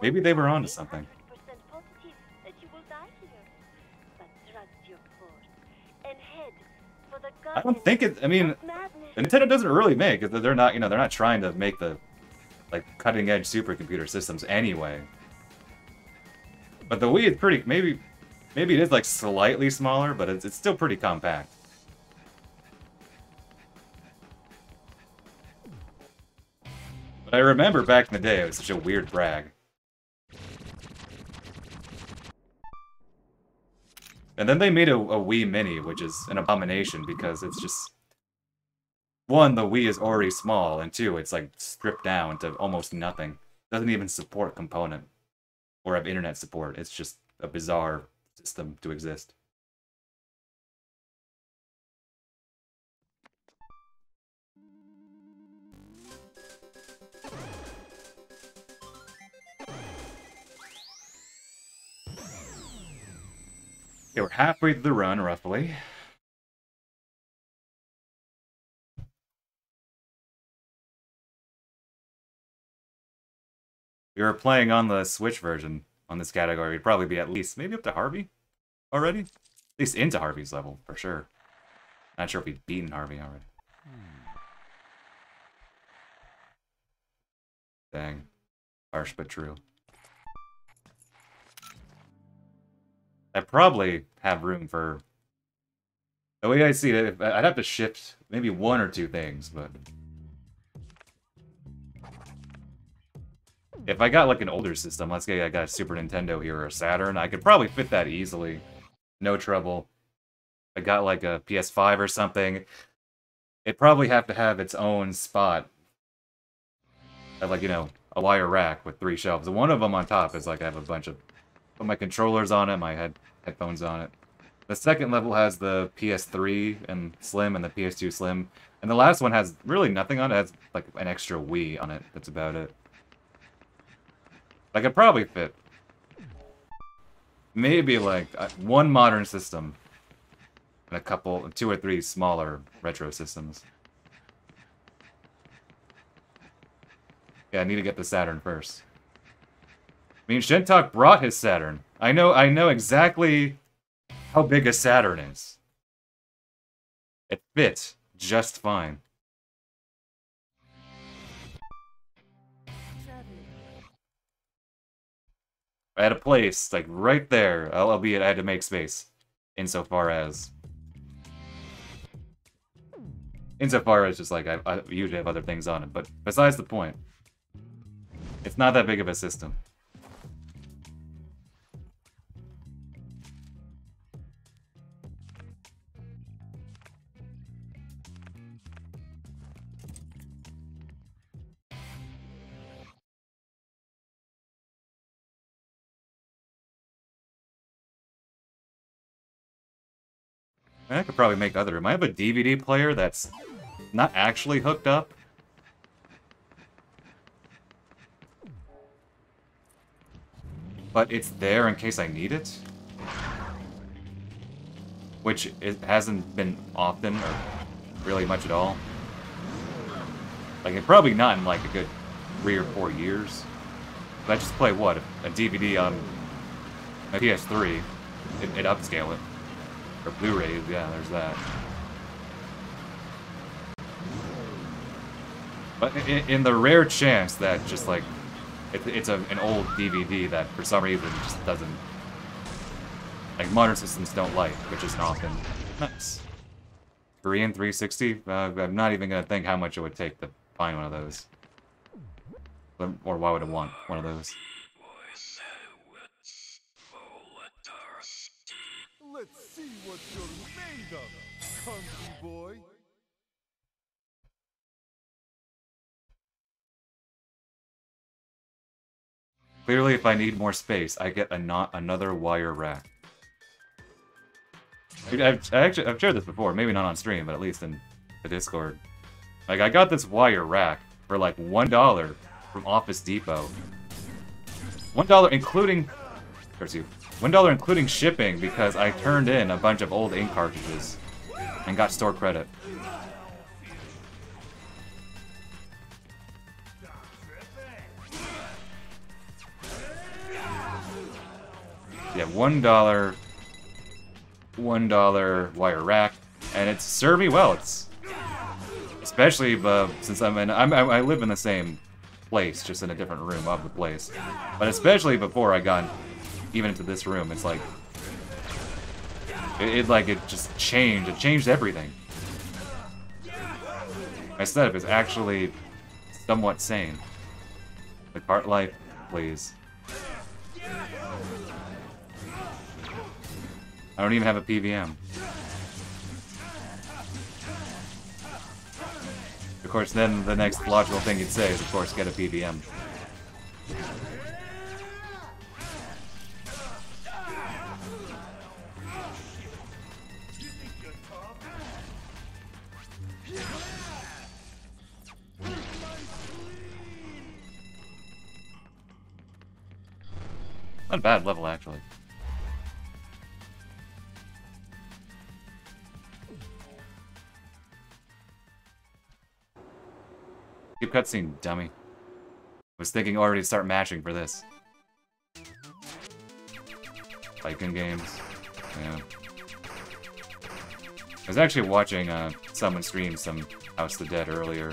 maybe they were onto something. I don't think it. I mean, Nintendo doesn't really make it. They're not, they're not trying to make the like cutting-edge supercomputer systems anyway. But the Wii is pretty, maybe it is like slightly smaller, but it's still pretty compact. But I remember back in the day, it was such a weird brag. And then they made a Wii Mini, which is an abomination because it's just... One, the Wii is already small, and two, it's like stripped down to almost nothing. Doesn't even support component or have internet support. It's just a bizarre system to exist. Okay, we're halfway through the run, roughly. If you were playing on the Switch version on this category, you'd probably be at least, maybe up to Harvey already? At least into Harvey's level, for sure. Not sure if we've beaten Harvey already. Dang. Harsh but true. I probably have room for... The way I see it, I'd have to shift maybe one or two things, but... If I got like an older system, let's say I got a Super Nintendo here or a Saturn, I could probably fit that easily. No trouble. If I got like a PS5 or something, it'd probably have to have its own spot. Like, you know, a wire rack with 3 shelves. And one of them on top is like I have a bunch of... Put my controllers on it, my headphones on it. The second level has the PS3 and Slim and the PS2 Slim. And the last one has really nothing on it. It has like an extra Wii on it. That's about it. I could probably fit maybe like one modern system and a couple, 2 or 3 smaller retro systems. Yeah, I need to get the Saturn first. I mean, Shintok brought his Saturn. I know exactly how big a Saturn is. It fits just fine. I had a place, like, right there, albeit I had to make space. Insofar as just, like, I usually have other things on it, but besides the point. It's not that big of a system. I could probably make other room. I have a DVD player that's not actually hooked up. But it's there in case I need it. Which it hasn't been often, or really much at all. Like, it probably not in like a good 3 or 4 years. But I just play, what, a DVD on my PS3. It upscale it. Or Blu-rays, yeah, there's that. But in the rare chance that just like it's an old DVD that for some reason just doesn't, like, modern systems don't like, which isn't often. Nice. Korean 360? I'm not even gonna think how much it would take to find one of those. Or why would I want one of those? Let's see what you're made of, hungry boy. Clearly, if I need more space, I get another wire rack. I've shared this before, maybe not on stream, but at least in the Discord. Like, I got this wire rack for like $1 from Office Depot. $1 including... $1 including shipping because I turned in a bunch of old ink cartridges and got store credit. Yeah, $1 wire rack, and it's served me well. It's especially since I live in the same place, just in a different room of the place. But especially before I got even into this room, it's like it just changed. It changed everything. My setup is actually somewhat sane. The cart life, please. I don't even have a PVM. Of course, then the next logical thing you'd say is, of course, get a PVM. Not a bad level, actually. Keep cutscene, dummy. Was thinking already to start matching for this. Viking games. Yeah. I was actually watching someone stream some House of the Dead earlier.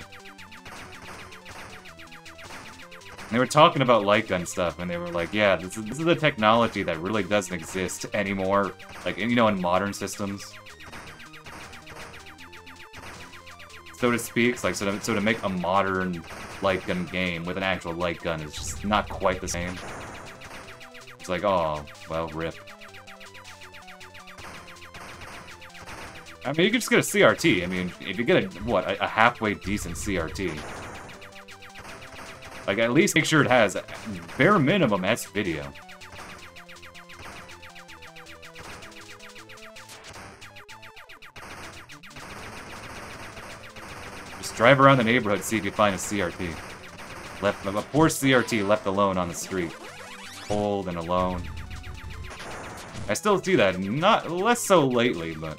And they were talking about light gun stuff, and they were like, yeah, this is the technology that really doesn't exist anymore. Like, you know, in modern systems. So to speak, like, so to make a modern light gun game with an actual light gun is just not quite the same. It's like, oh, well, rip. I mean, you can just get a CRT. I mean, if you get a halfway decent CRT, like, at least make sure it has, bare minimum, S-video. Just drive around the neighborhood, see if you find a CRT. A poor CRT left alone on the street. Cold and alone. I still see that, less so lately, but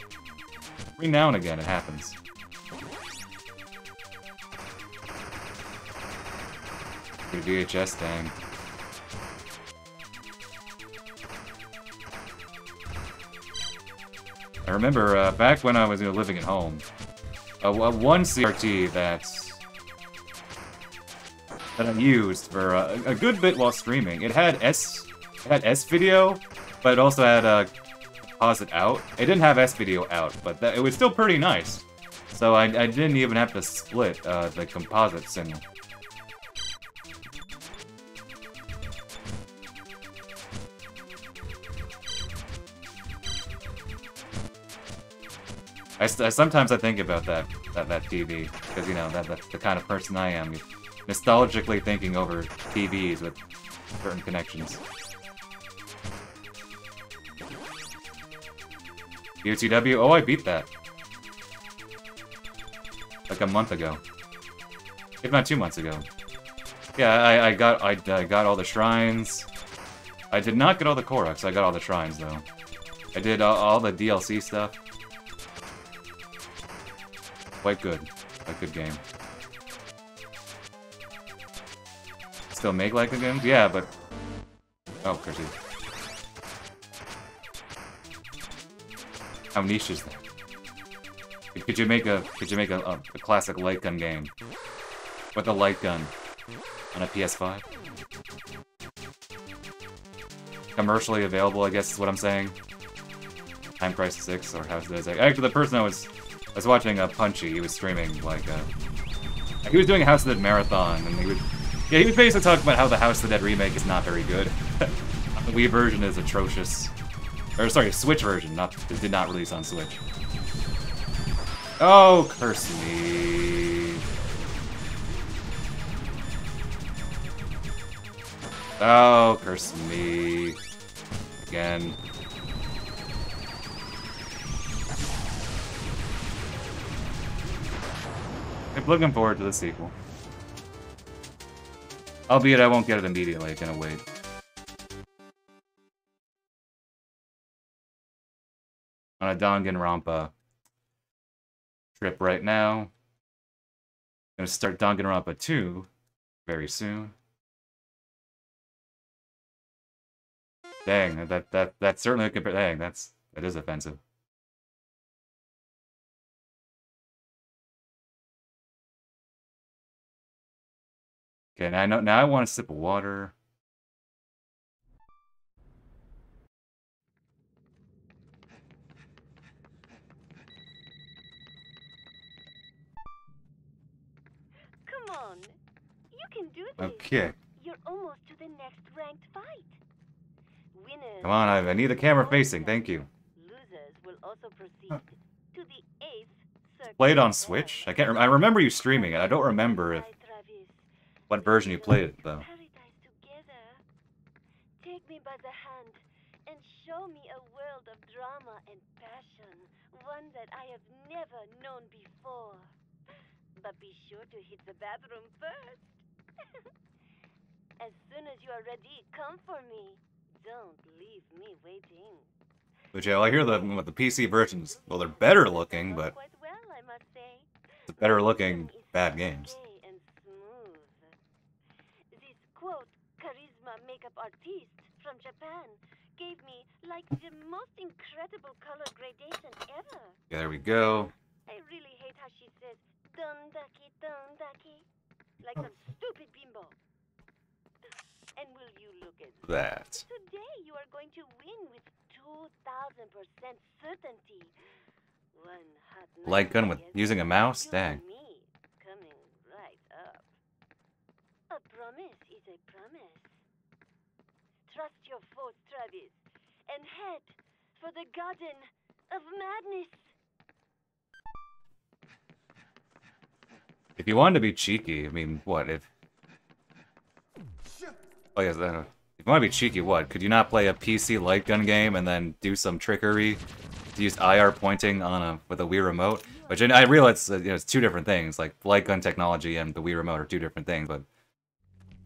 every now and again it happens. VHS, dang. I remember back when I was living at home, one CRT that I used for a good bit while streaming. It had S video, but it also had composite out. It didn't have S video out, but it was still pretty nice. So I didn't even have to split the composite signal. Sometimes I think about that TV, because, you know, that's the kind of person I am. Nostalgically thinking over TVs with certain connections. UTW? Oh, I beat that. Like a month ago. If not 2 months ago. Yeah, I got all the shrines. I did not get all the Koroks, I got all the shrines, though. I did all the DLC stuff. Quite good. Quite good game. Still make like a game? Yeah, but... Oh, cursey. How niche is that? Could you make a classic light gun game with a light gun on a PS5? Commercially available, I guess is what I'm saying. Time Crisis 6 or House of the Dead. Actually, the person I was watching Punchy. He was streaming like he was doing a House of the Dead marathon, and he was basically talking about how the House of the Dead remake is not very good. The Wii version is atrocious. Or sorry, Switch version. It did not release on Switch. Oh, curse me! Oh, curse me! Again. I'm looking forward to the sequel. Albeit I won't get it immediately, gonna wait. On a Danganronpa trip right now. Gonna start Danganronpa 2 very soon. Dang, that's certainly a dang, that is offensive. Okay, now I want a sip of water. Come on. You can do this. Okay. You're almost to the next ranked fight. Winners. Come on, I need the camera facing, thank you. Losers will also proceed to the 8th circuit. Play it on Switch? I can't I remember you streaming it. I don't remember what version you played it, though. Paradise together. Take me by the hand and show me a world of drama and passion, one that I have never known before. But be sure to hit the bathroom first. As soon as you are ready, come for me. Don't leave me waiting. But yeah, I hear the PC versions, well, they're better looking, but Quite well, I must say. it's better looking bad games. And smooth. This quote, charisma makeup artiste from Japan, gave me like the most incredible color gradation ever. Yeah, there we go. I really hate how she says dondaki, like some stupid bimbo. And will you look at That. Today you are going to win with 2,000% certainty. One hot Light gun with night, using a mouse? you Dang. and me coming right up. A promise is a promise. Trust your force, Travis, and head for the Garden of Madness. If you wanted to be cheeky, I mean, what, if... Oh, yes, if you want to be cheeky, what? Could you not play a PC light gun game and then do some trickery to use IR pointing on with a Wii remote? Which I realize it's two different things. Like light gun technology and the Wii remote are two different things, but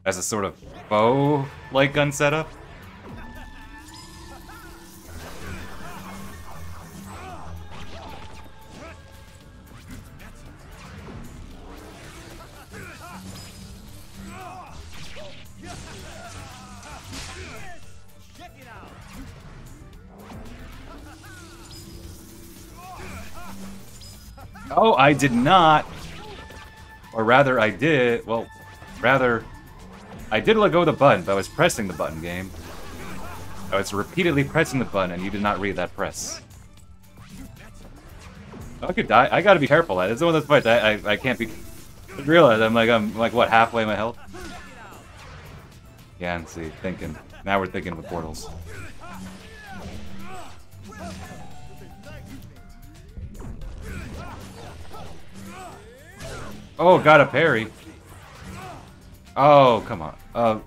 as a sort of faux light gun setup. Oh, I did not. Or rather, I did. Well, rather, I did let go of the button, but I was pressing the button, game. I was repeatedly pressing the button, and you did not read that press. I could die. I gotta be careful. It's one of those fights I can't be. I realize I'm like what, halfway my health? Yeah, and see, thinking. Now we're thinking with portals. Oh, got a parry. Oh, come on.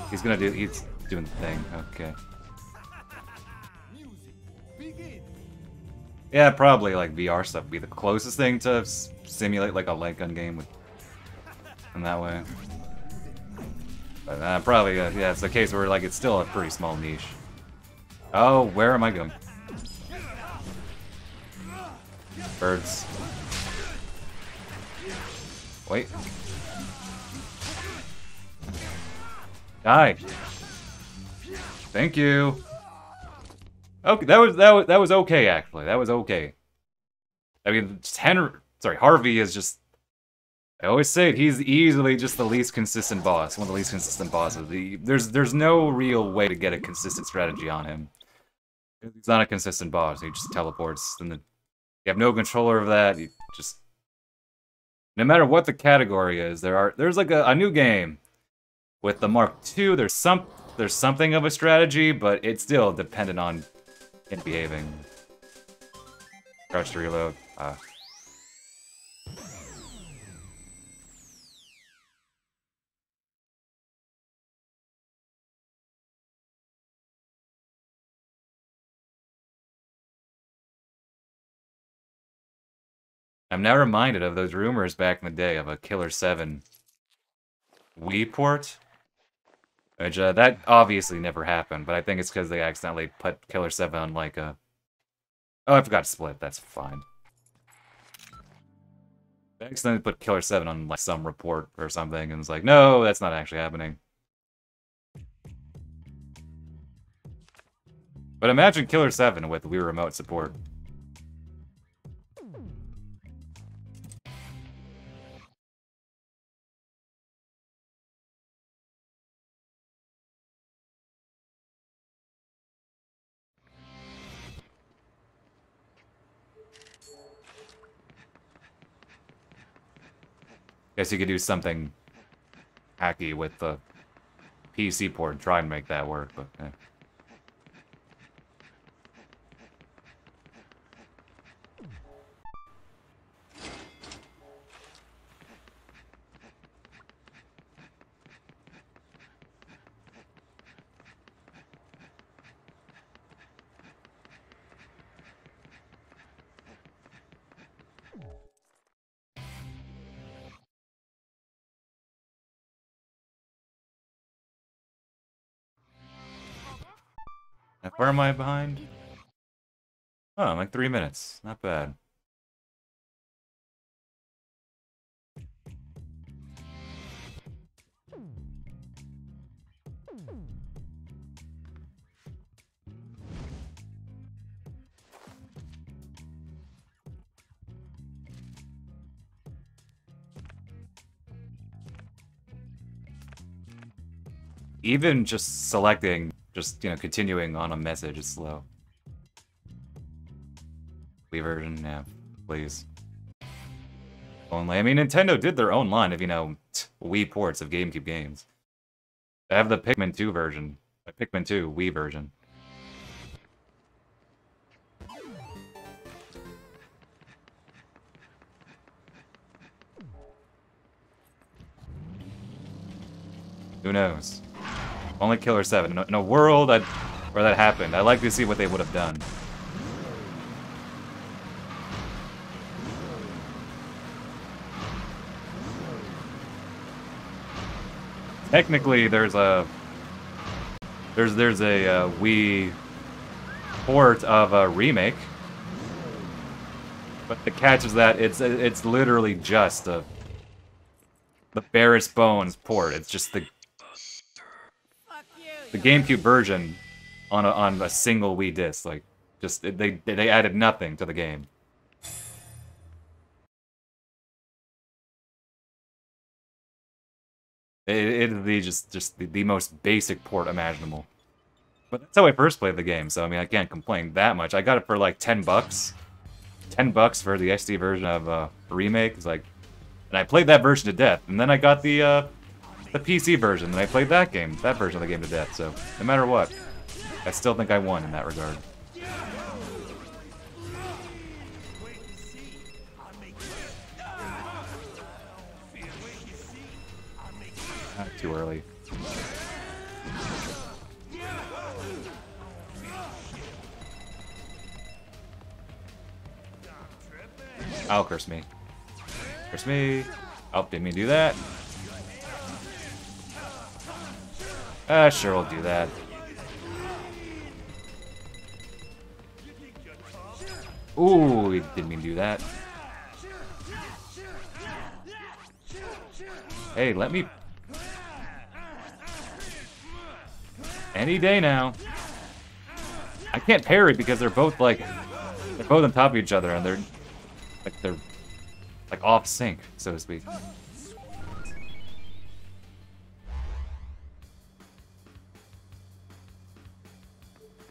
He's doing the thing. Okay. Yeah, probably like VR stuff would be the closest thing to simulate like a light gun game in that way. But probably, yeah, it's a case where like it's still a pretty small niche. Oh, where am I going? Birds. Wait. Die. Thank you. Okay, that was okay actually. That was okay. I mean, Harvey is just. I always say it, he's easily just the least consistent boss. One of the least consistent bosses. There's no real way to get a consistent strategy on him. He's not a consistent boss. He just teleports, and you have no control over that. You just. No matter what the category is, there's like a new game with the Mark II. There's something of a strategy, but it's still dependent on it behaving. Crouch to reload. I'm now reminded of those rumors back in the day of a Killer 7 Wii port. Which, that obviously never happened, but I think it's because they accidentally put Killer 7 on, like, a... Oh, I forgot to split. That's fine. They accidentally put Killer 7 on, like, some report or something, and it's like, no, that's not actually happening. But imagine Killer 7 with Wii Remote support. Guess you could do something hacky with the PC port and try and make that work, but eh. How far am I behind? Oh, I'm like 3 minutes. Not bad. Even just selecting, just, you know, continuing on a message is slow. Wii version, yeah, please. Only, I mean, Nintendo did their own line of, you know, Wii ports of GameCube games. They have the Pikmin 2 version. Pikmin 2 Wii version. Who knows? Only Killer 7. In a world where that happened, I'd like to see what they would have done. Technically, there's a Wii port of a remake, but the catch is that it's literally just the barest bones port. It's just the GameCube version on a single Wii disc. Like, just they added nothing to the game. It is just the most basic port imaginable. But that's how I first played the game, so I mean I can't complain that much. I got it for like $10. $10 for the SD version of remake. It's like, and I played that version to death. And then I got the PC version, and I played that version of the game to death. So no matter what, I still think I won in that regard. Not too early. Oh, curse me. Curse me. Oh, didn't mean to do that. Sure, we'll do that. Ooh, we didn't mean to do that. Hey, let me... Any day now. I can't parry because they're both on top of each other, and they're off sync, so to speak.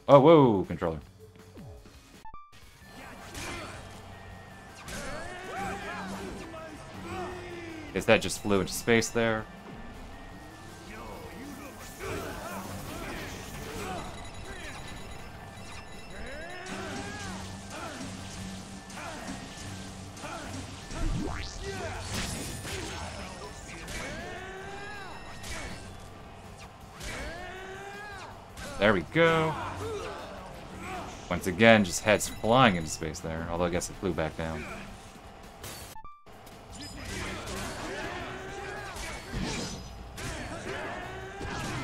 Oh, whoa, controller. Guess that just flew into space there. There we go. Once again, just heads flying into space there, although I guess it flew back down.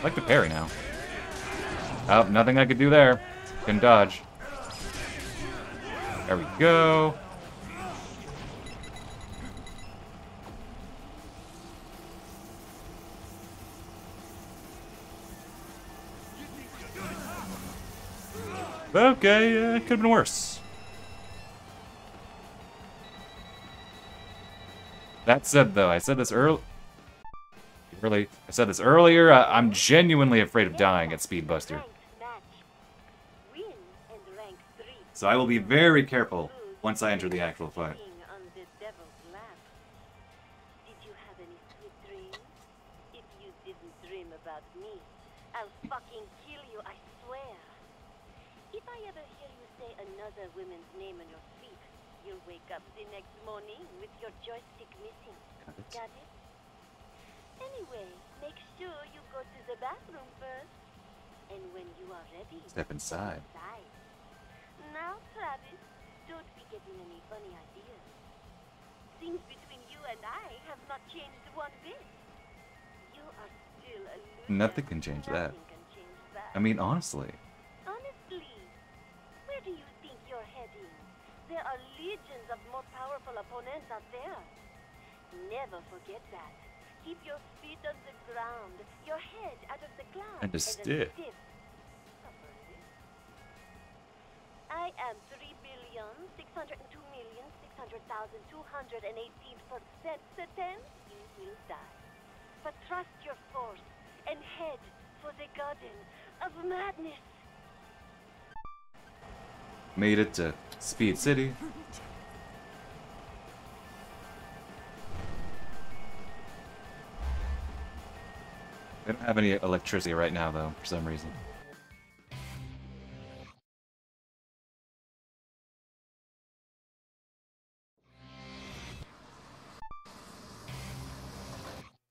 I like the parry now. Oh, nothing I could do there. Can dodge. There we go. Okay, it could have been worse. That said, though, I said this earlier. I'm genuinely afraid of dying at Speedbuster. So I will be very careful once I enter the actual fight. Did you have another woman's name on your feet, you'll wake up the next morning with your joystick missing. Got it? Anyway, make sure you go to the bathroom first. And when you are ready, Step inside. Now, Travis, don't be getting any funny ideas. Things between you and I have not changed one bit. You are still a loser. Nothing can change that. Nothing can change that. I mean, honestly. Honestly, where do you think you're heading? There are legions of more powerful opponents out there. Never forget that. Keep your feet on the ground, your head out of the clouds, And a stiff. I am 3,602,600,218% certain you will die. But trust your force and head for the Garden of Madness. Made it to Speed City. They don't have any electricity right now, though, for some reason.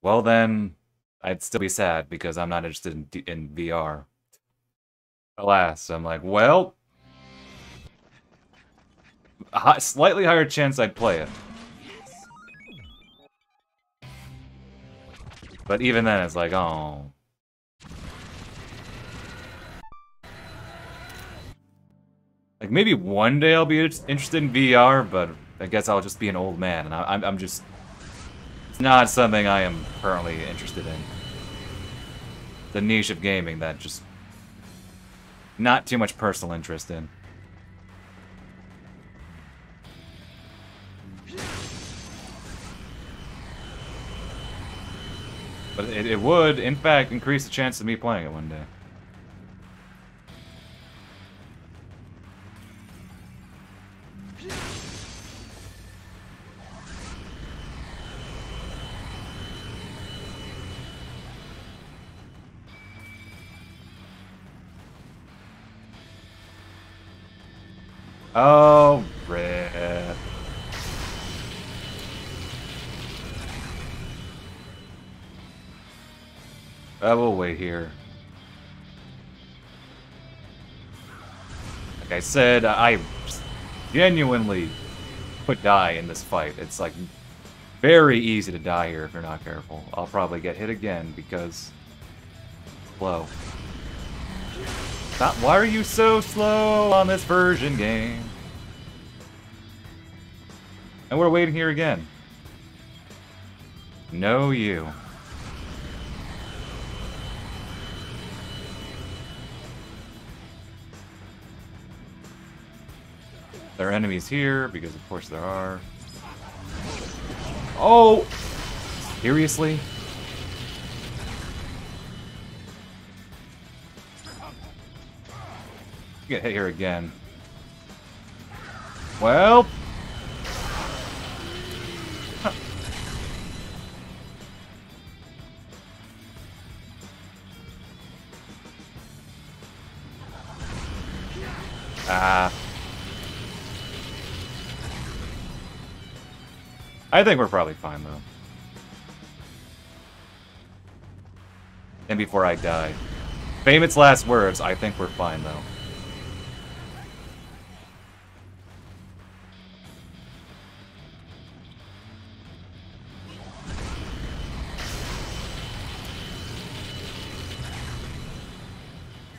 Well then, I'd still be sad because I'm not interested in VR. Alas, I'm like, well, slightly higher chance I'd play it. But even then, it's like, oh. Like, maybe one day I'll be interested in VR, but I guess I'll just be an old man, and I'm just... It's not something I am currently interested in. The niche of gaming that just... Not too much personal interest in. But it would, in fact, increase the chance of me playing it one day. Oh, rip. I will wait here. Like I said, I genuinely could die in this fight. It's like very easy to die here if you're not careful. I'll probably get hit again because slow. Stop! Why are you so slow on this version game? And we're waiting here again. No, you. There are enemies here, because of course there are. Oh! Seriously? Get hit here again. Well... Huh. Ah. I think we're probably fine, though. And before I die. Famous last words, I think we're fine, though.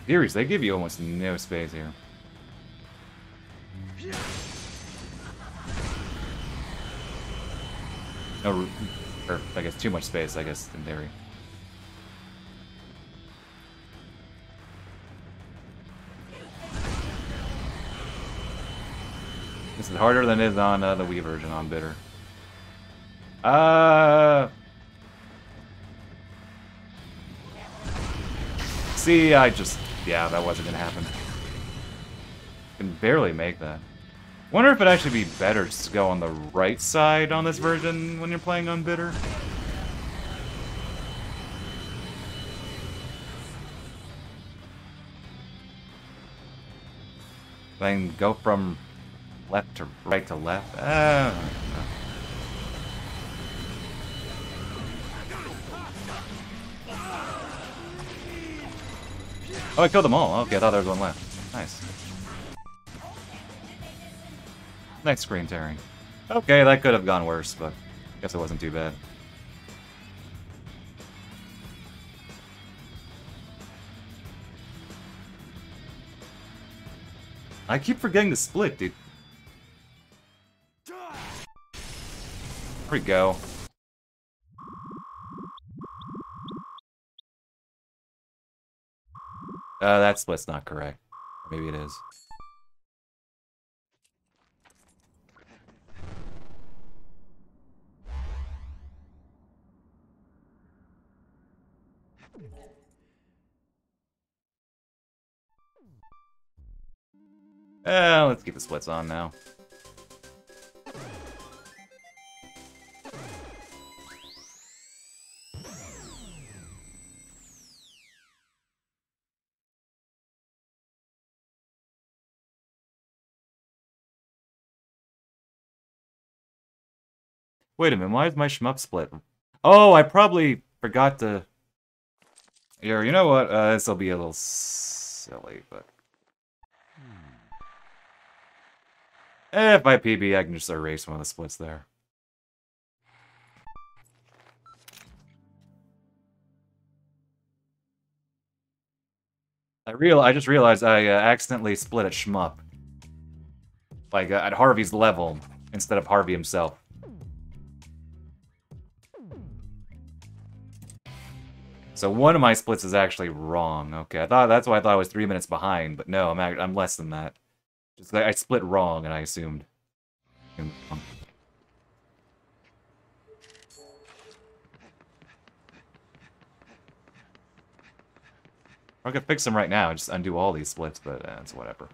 Seriously, they give you almost no space here. No, or I guess too much space, I guess, in theory. This is harder than it is on the Wii version on Bitter. See, yeah, that wasn't gonna happen. Can barely make that. Wonder if it'd actually be better just to go on the right side on this version when you're playing on Bitter. Then go from left to right to left. Oh, I killed them all. Okay, I thought there was one left. Nice. Nice screen tearing. Okay, that could have gone worse, but I guess it wasn't too bad. I keep forgetting to split, dude. There we go. That split's not correct. Maybe it is. Let's keep the splits on now. Wait a minute, why is my shmup split? Oh, I probably forgot to... Here, you know what? This'll be a little silly, but... If I PB, I can just erase one of the splits there. I just realized I accidentally split at shmup. Like, at Harvey's level, instead of Harvey himself. So one of my splits is actually wrong. Okay, that's why I thought I was 3 minutes behind, but no, I'm less than that. Just I split wrong, and I assumed. I could fix them right now, just undo all these splits, but it's whatever.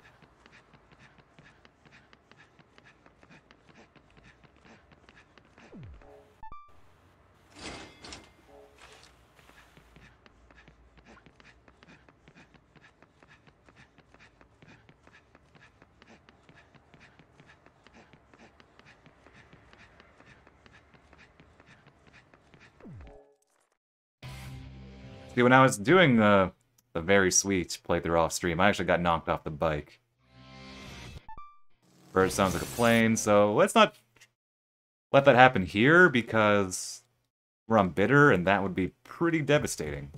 See, when I was doing the very sweet playthrough off stream, I actually got knocked off the bike. Bird sounds like a plane, so let's not let that happen here because we're on bitter, and that would be pretty devastating.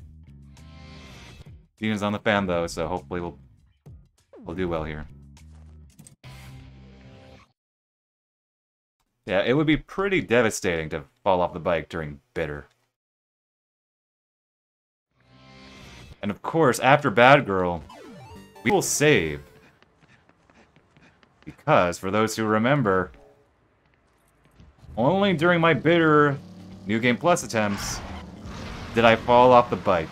Gina's on the fan though, so hopefully we'll do well here. Yeah, it would be pretty devastating to fall off the bike during bitter. And of course, after Bad Girl, we will save. Because, for those who remember, only during my bitter New Game Plus attempts did I fall off the bike.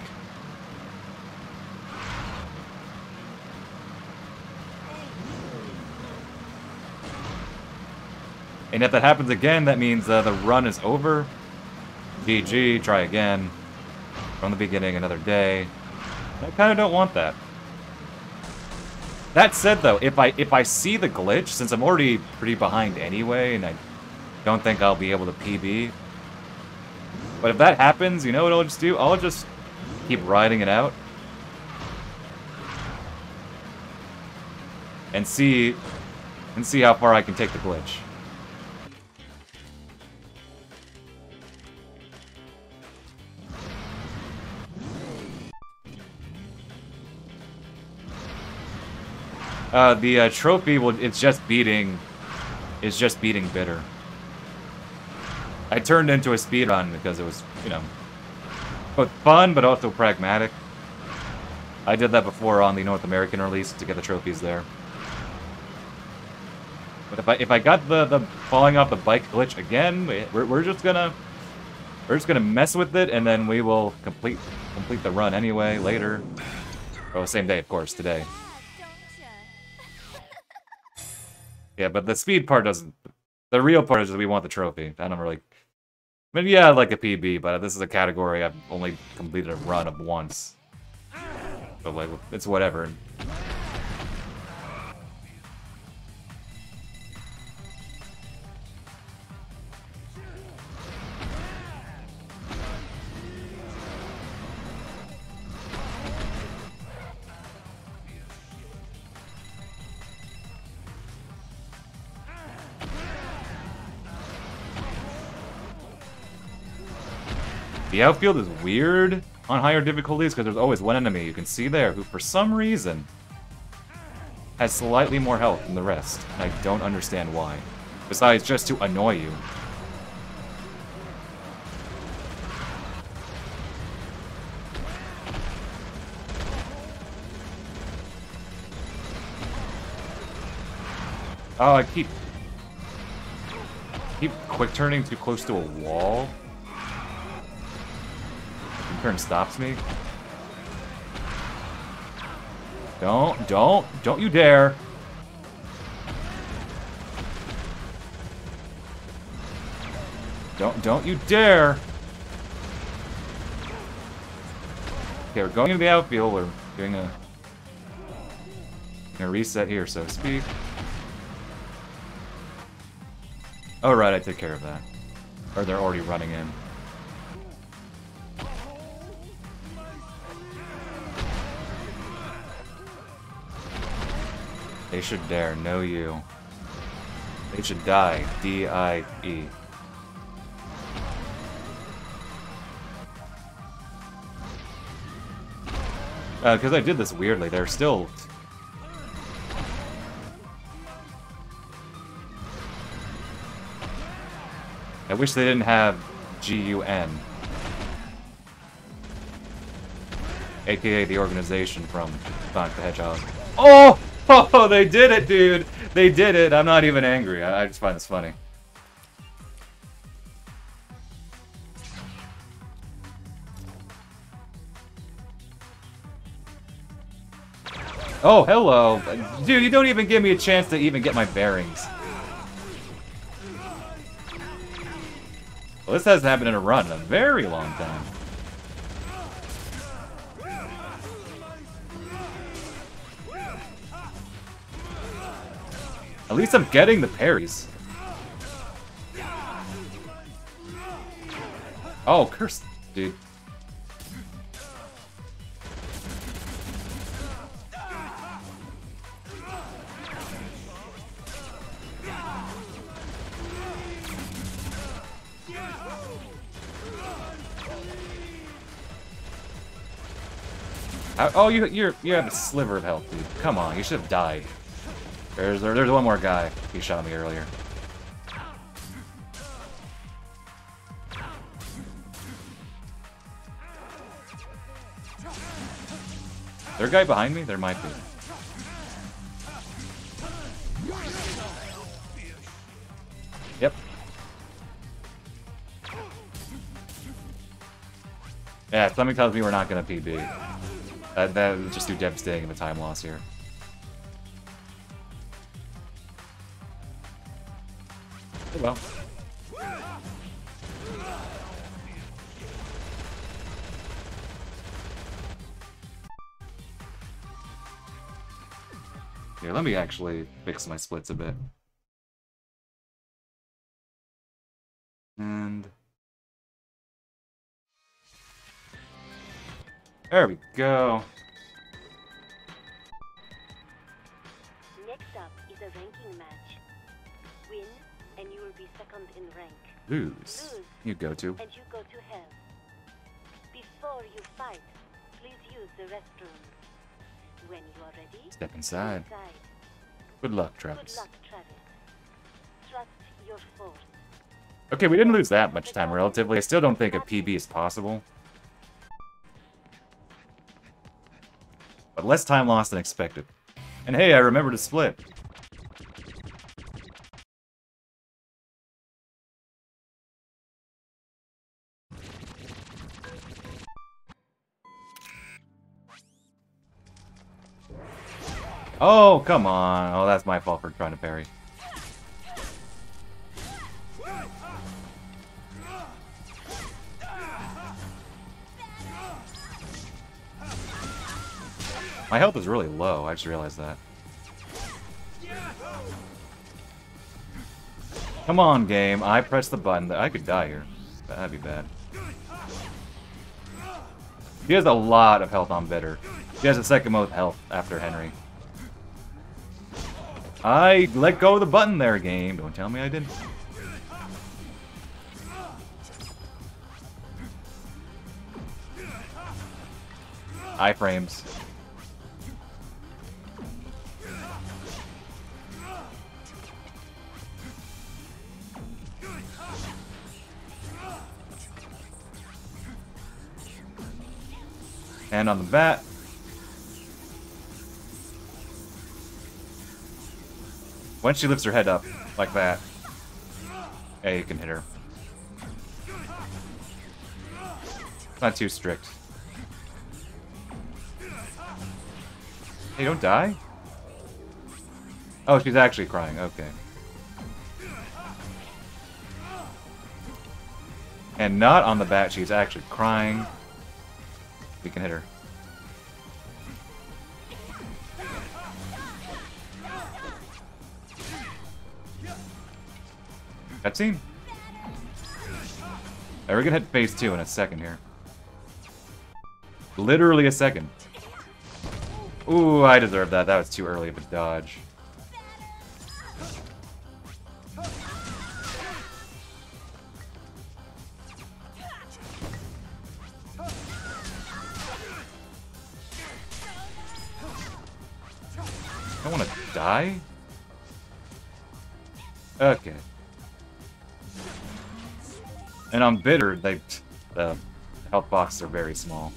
And if that happens again, that means the run is over. GG, try again. From the beginning, another day. I kind of don't want that. That said, though, if I see the glitch, since I'm already pretty behind anyway, and I don't think I'll be able to PB. But if that happens, you know what I'll just do? I'll just keep riding it out. And see how far I can take the glitch. The trophy it's just beating bitter. I turned into a speedrun because it was, you know, both fun but also pragmatic. I did that before on the North American release to get the trophies there. But if I got the falling off the bike glitch again, we're just gonna mess with it, and then we will complete the run anyway later. Oh, same day, of course, today. Yeah, but the speed part doesn't... The real part is that we want the trophy. I don't really... I mean, yeah, I'd like a PB, but this is a category I've only completed a run of once. So, like, it's whatever. The outfield is weird on higher difficulties because there's always one enemy you can see there who, for some reason, has slightly more health than the rest. And I don't understand why. Besides just to annoy you. Oh, I keep quick turning too close to a wall. Quick turn stops me. Don't you dare. Don't you dare. Okay, we're going into the outfield. We're doing a reset here, so to speak. Oh, right, I took care of that. Or they're already running in. They should dare know you. They should die. D-I-E. Because I did this weirdly. They're still... I wish they didn't have G-U-N. AKA the organization from Sonic the Hedgehog. Oh! Oh, they did it, dude! They did it! I'm not even angry. I just find this funny. Oh, hello! Dude, you don't even give me a chance to even get my bearings. Well, this hasn't happened in a run in a very long time. At least I'm getting the parries. Oh, curse, dude. Oh, you have a sliver of health, dude. Come on, you should have died. There's one more guy. He shot me earlier. Is there a guy behind me? There might be. Yep. Yeah, something tells me we're not gonna PB. That was just too devastating of a time loss here. Oh well. Here, let me actually fix my splits a bit. And... there we go. Next up is a ranking match. Win, and you will be second in rank. Lose. You go to. And you go to hell. Before you fight, please use the restroom. When you are ready, Step inside. go inside. Good luck, Travis. Good luck, Travis. Trust your force. Okay, we didn't lose that much time relatively. I still don't think a PB is possible. But less time lost than expected. And hey, I remembered to split. Oh, come on. Oh, that's my fault for trying to parry. My health is really low, I just realized that. Come on, game. I pressed the button. I could die here. That'd be bad. He has a lot of health on Bitter. He has the second most health after Henry. I let go of the button there, game. Don't tell me I didn't. Iframes. Hand on the bat. When she lifts her head up, like that, yeah, you can hit her. It's not too strict. Hey, don't die? Oh, she's actually crying, okay. And not on the bat, she's actually crying. We can hit her. Cutscene? We're gonna hit phase 2 in a second here. Literally a second. Ooh, I deserve that. That was too early of a dodge. I want to die? Okay. And on bitter, the health boxes are very small.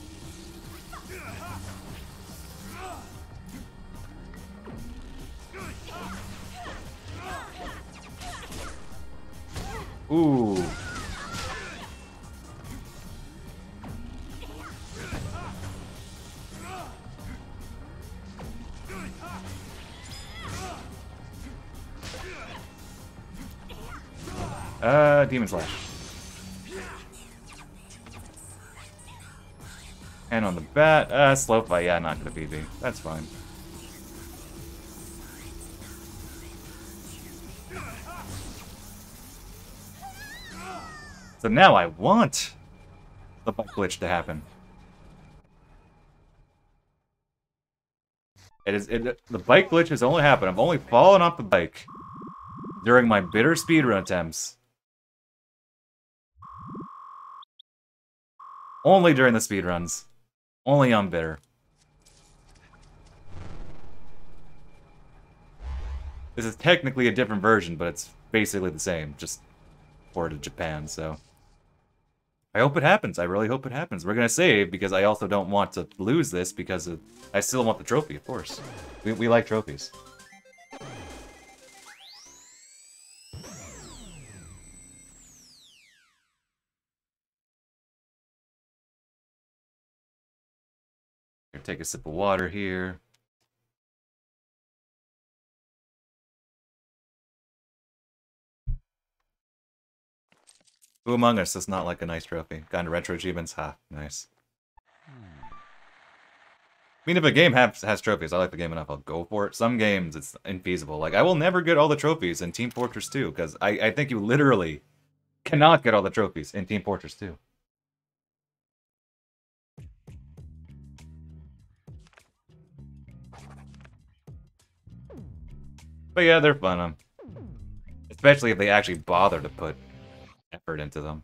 Ooh. Demon Slash. And on the bat, slow fight, yeah, not gonna BB. That's fine. So now I want the bike glitch to happen. The bike glitch has only happened. I've only fallen off the bike during my bitter speedrun attempts. Only during the speedruns. Only on bitter. This is technically a different version, but it's basically the same, just ported to Japan, so... I hope it happens. I really hope it happens. We're gonna save, because I also don't want to lose this, because I still want the trophy, of course. We like trophies. Take a sip of water here. Who Among Us is not like a nice trophy? Kind of retro achievements? Ha, nice. I mean, if a game has trophies, I like the game enough, I'll go for it. Some games, it's infeasible. Like, I will never get all the trophies in Team Fortress 2, because I think you literally cannot get all the trophies in Team Fortress 2. But yeah, they're fun. Especially if they actually bother to put effort into them.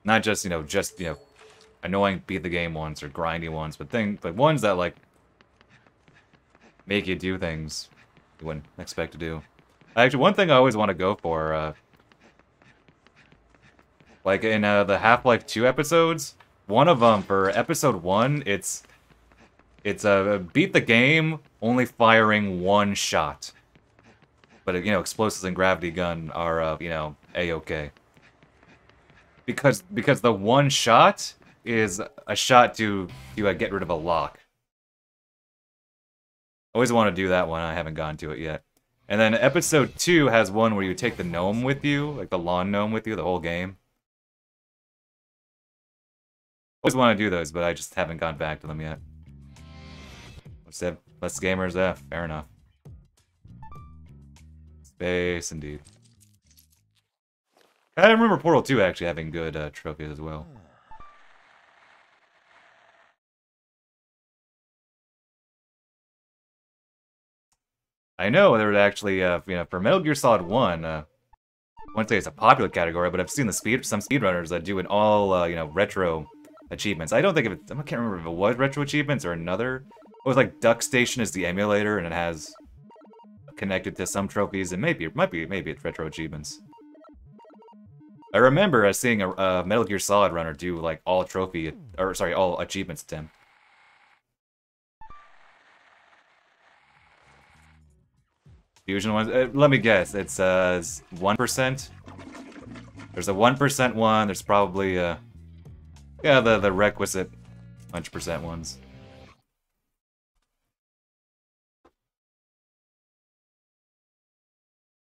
Not just, annoying beat the game once or grindy ones, but ones that, like, make you do things you wouldn't expect to do. Actually, one thing I always want to go for, like in the Half-Life 2 episodes, one of them, for episode 1, it's beat the game only firing one shot. But, explosives and gravity gun are, A-okay. Because the one shot is a shot to get rid of a lock. Always want to do that one, I haven't gotten to it yet. And then episode 2 has one where you take the gnome with you, like the lawn gnome with you the whole game. Always want to do those, but I just haven't gone back to them yet. Less gamers, fair enough. Space, indeed. I remember Portal 2 actually having good trophies as well. I know there's actually, for Metal Gear Solid 1, I wouldn't say it's a popular category, but I've seen some speedrunners that do an all, retro achievements. I don't think if it, I can't remember if it was retro achievements or another. It was like Duck Station is the emulator, and it has connected to some trophies, and maybe it's retro achievements. I remember seeing a Metal Gear Solid runner do like all achievements attempt. Fusion ones. Let me guess. It's 1%. There's a 1% one. There's probably yeah, the requisite 100% ones.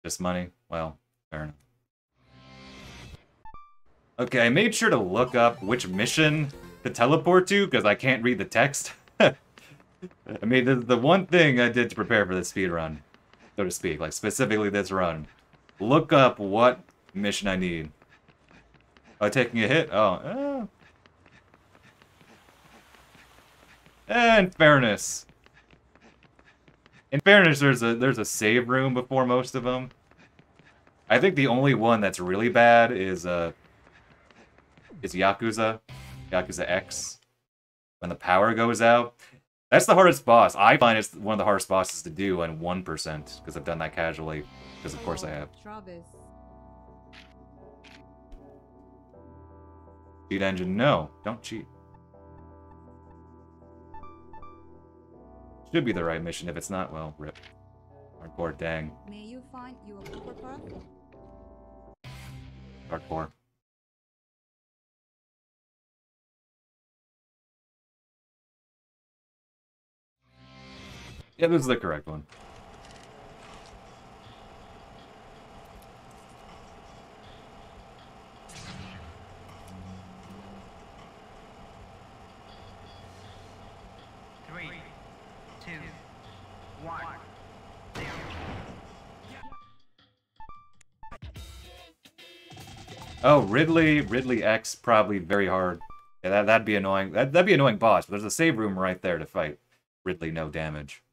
Just money? Well, fair enough. Okay, I made sure to look up which mission to teleport to, because I can't read the text. I mean, the one thing I did to prepare for this speed run, so to speak, like specifically this run. Look up what mission I need. Oh, taking a hit? Oh, in fairness. In fairness, there's a save room before most of them. I think the only one that's really bad is Yakuza. Yakuza X. When the power goes out. That's the hardest boss. I find it's one of the hardest bosses to do on 1%, because I've done that casually. Because of course I have. Cheat engine, no. Don't cheat. Should be the right mission. If it's not, well, rip. Hardcore, dang. May you find your path? Hardcore. Yeah, this is the correct one. Oh, Ridley X, probably very hard. Yeah, that'd be annoying. That'd be an annoying boss, but there's a save room right there to fight. Ridley, no damage.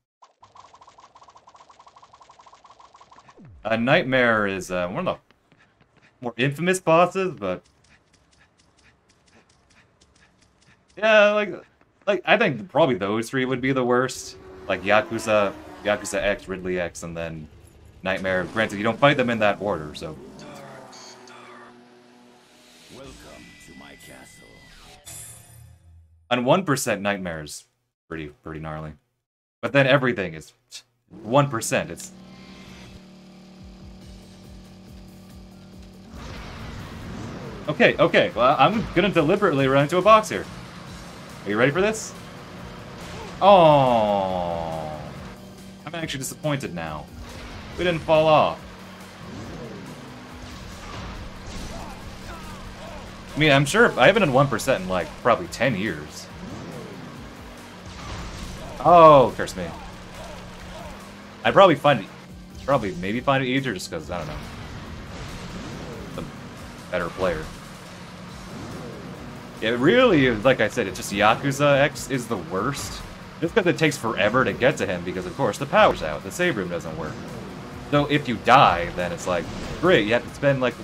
Nightmare is one of the more infamous bosses, but yeah, like I think probably those three would be the worst. Like Yakuza X, Ridley X, and then Nightmare. Granted, you don't fight them in that order, so. Welcome to my castle. On 1%, Nightmare's pretty gnarly, but then everything is 1%. It's okay. Well, I'm gonna deliberately run into a box here. Are you ready for this? Oh, I'm actually disappointed now. We didn't fall off. I mean, I'm sure I haven't done 1% in like probably 10 years. Oh, curse me. I'd probably maybe find it easier just because, I don't know. I'm a better player. It really is, like I said, it's just Yakuza X is the worst. Just because it takes forever to get to him because, of course, the power's out. The save room doesn't work. So if you die, then it's like, great, you have to spend like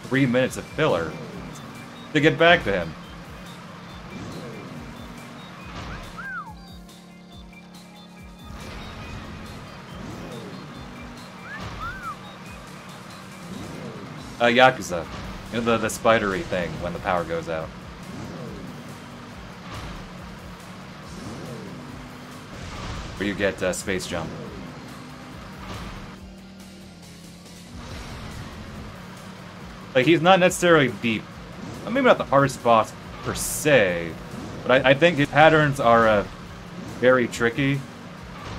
3 minutes of filler to get back to him. Yakuza. You know, the spidery thing when the power goes out. Where you get space jump. Like, he's not necessarily deep. Maybe not the hardest boss per se, but I think his patterns are very tricky.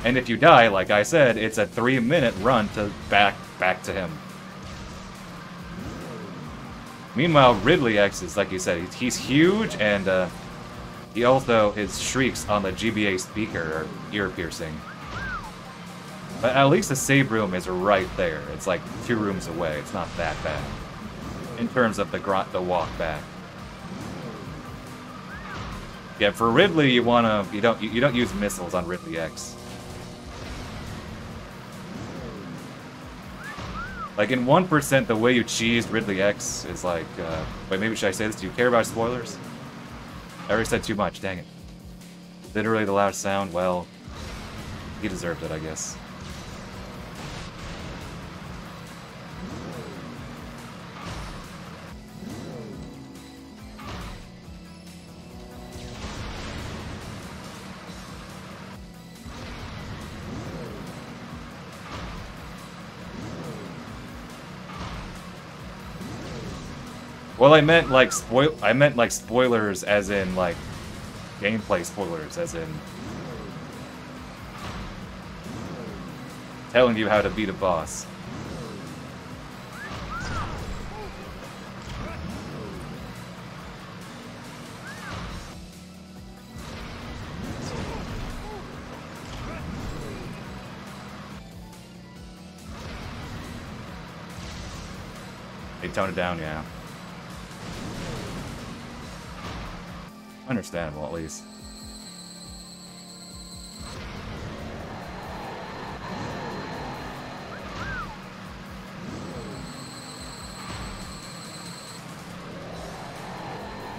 And if you die, like I said, it's a 3-minute run to back to him. Meanwhile, Ridley X is, like you said, he's huge, and he also, his shrieks on the GBA speaker are ear-piercing. But at least the save room is right there. It's like 2 rooms away. It's not that bad in terms of the walk back. Yeah, for Ridley, you don't use missiles on Ridley X. Like, in 1%, the way you cheesed Ridley X is like, wait, maybe should I say this? Do you care about spoilers? I already said too much, dang it. Literally the loudest sound, well, he deserved it, I guess. Well, I meant like spoilers as in like gameplay spoilers, as in telling you how to beat a boss. They tone it down, yeah. Understandable, at least.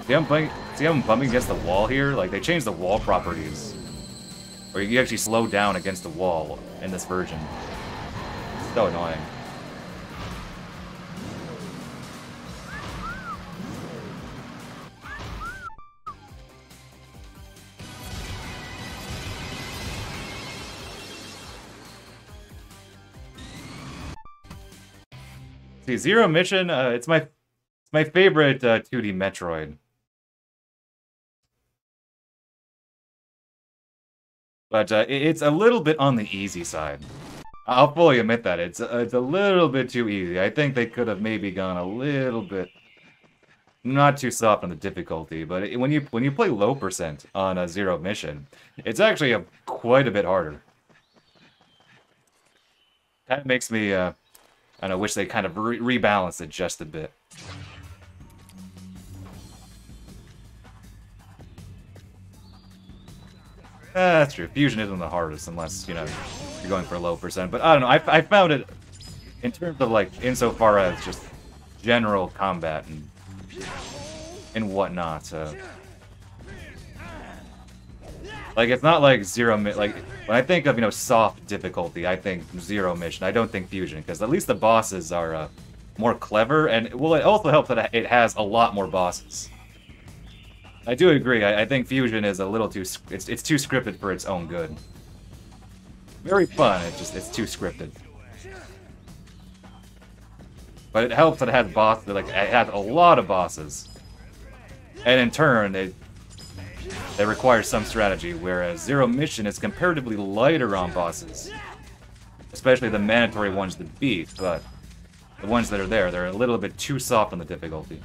See how I'm bumping against the wall here? Like, they changed the wall properties. Or you actually slow down against the wall in this version. It's so annoying. See, Zero Mission, it's my favorite 2D Metroid. But it's a little bit on the easy side. I'll fully admit that. It's a little bit too easy. I think they could have maybe gone a little bit not too soft on the difficulty, but when you play low percent on a Zero Mission, it's actually quite a bit harder. Kind of makes me I don't know, wish they kind of rebalanced it just a bit. That's true. Fusion isn't the hardest unless, you know, you're going for a low percent. But I don't know. I found it, in terms of, like, insofar as just general combat and whatnot. Like, it's not like like, when I think of, you know, soft difficulty, I think Zero Mission. I don't think Fusion, because at least the bosses are more clever, and, well, it also helps that it has a lot more bosses. I do agree. I think Fusion is a little too... It's too scripted for its own good. Very fun, it's too scripted. But it helps that it has bosses, like, it has a lot of bosses. And in turn, they require some strategy, whereas Zero Mission is comparatively lighter on bosses. Especially the mandatory ones to beat, but the ones that are there, they're a little bit too soft on the difficulty.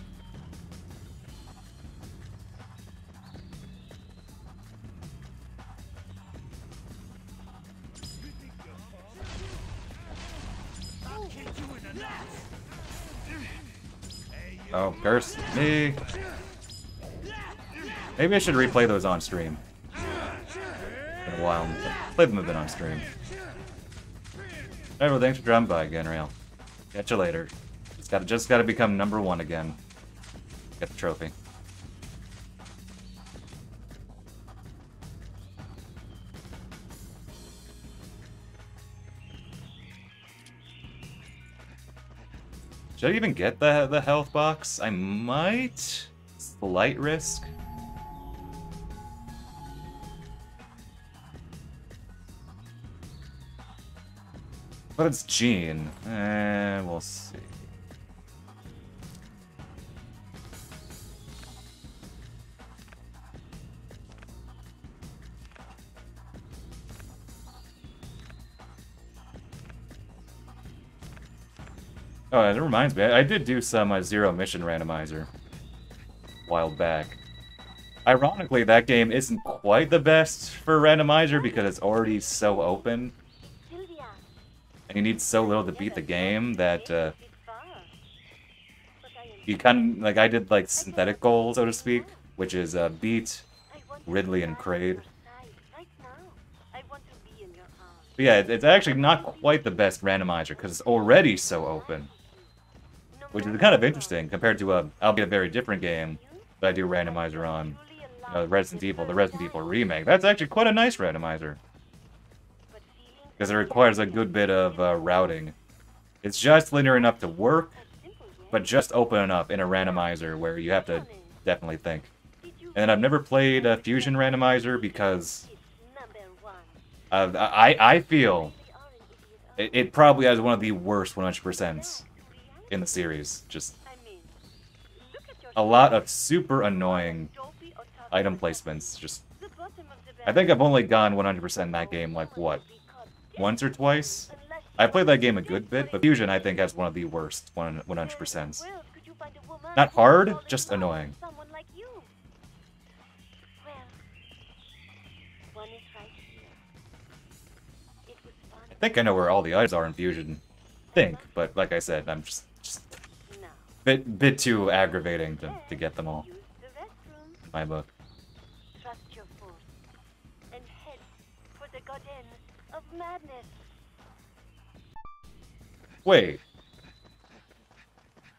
Oh, curse me. Maybe I should replay those on stream. It's been a while. Played them a bit on stream. Alright, well, thanks for dropping by again, Rail. Catch you later. Just gotta become #1 again. Get the trophy. Should I even get the health box? I might. Slight risk. But it's Gene. We'll see. Oh, that reminds me. I did do some Zero Mission randomizer a while back. Ironically, that game isn't quite the best for randomizer because it's already so open. And you need so little to beat the game that you kind of, like, I did, like, synthetic goals, so to speak, which is beat Ridley and Kraid. But yeah, it's actually not quite the best randomizer, because it's already so open. Which is kind of interesting, compared to albeit a very different game that I do randomizer on. You know, the Resident Evil remake. That's actually quite a nice randomizer. Because it requires a good bit of routing. It's just linear enough to work, but just open enough in a randomizer where you have to definitely think. And I've never played a Fusion randomizer because I feel it probably has one of the worst 100% in the series. Just a lot of super annoying item placements. Just I think I've only gone 100% in that game, like, what, once or twice? I played that game a good bit, but Fusion, I think, has one of the worst 100%. Not hard, just annoying. I think I know where all the items are in Fusion. But like I said, I'm just bit too aggravating to get them all. In my book. Wait.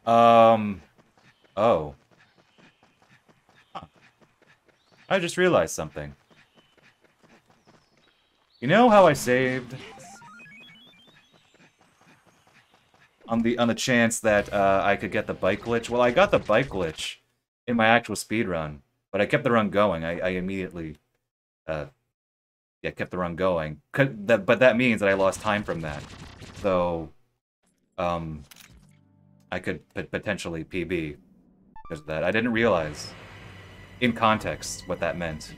Oh. Huh. I just realized something. You know how I saved on the chance that I could get the bike glitch? Well, I got the bike glitch in my actual speedrun, but I kept the run going. I immediately kept the run going. But that means that I lost time from that. So I could potentially PB because of that. I didn't realize, in context, what that meant.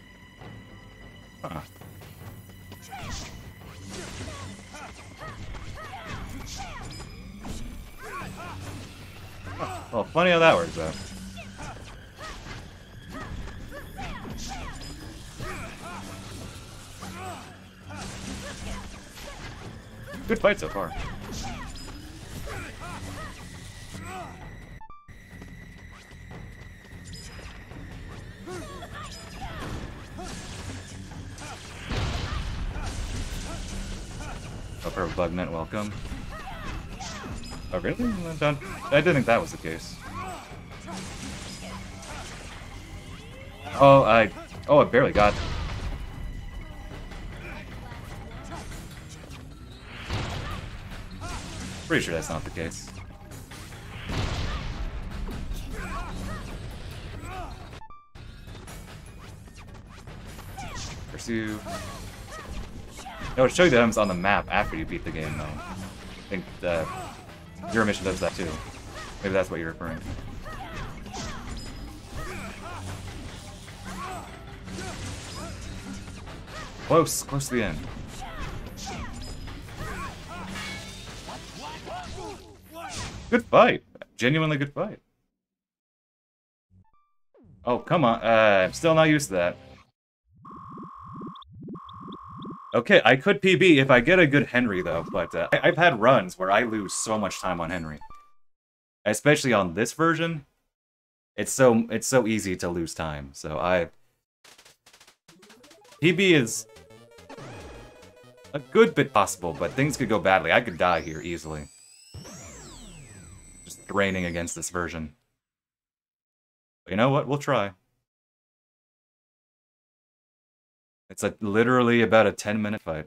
Huh. Well, funny how that works out. Good fight so far. Upper Bugment, welcome. Oh, really? I didn't think that was the case. Oh, I barely got. Pretty sure that's not the case. Pursue. No, it shows you the items on the map after you beat the game, though. I think your mission does that too. Maybe that's what you're referring to. Close to the end. Good fight. Genuinely good fight. Oh, come on. I'm still not used to that. Okay, I could PB if I get a good Henry, though, but I've had runs where I lose so much time on Henry. Especially on this version. It's so easy to lose time, so PB is a good bit possible, but things could go badly. I could die here easily. Just draining against this version. But you know what? We'll try. It's literally about a 10-minute fight.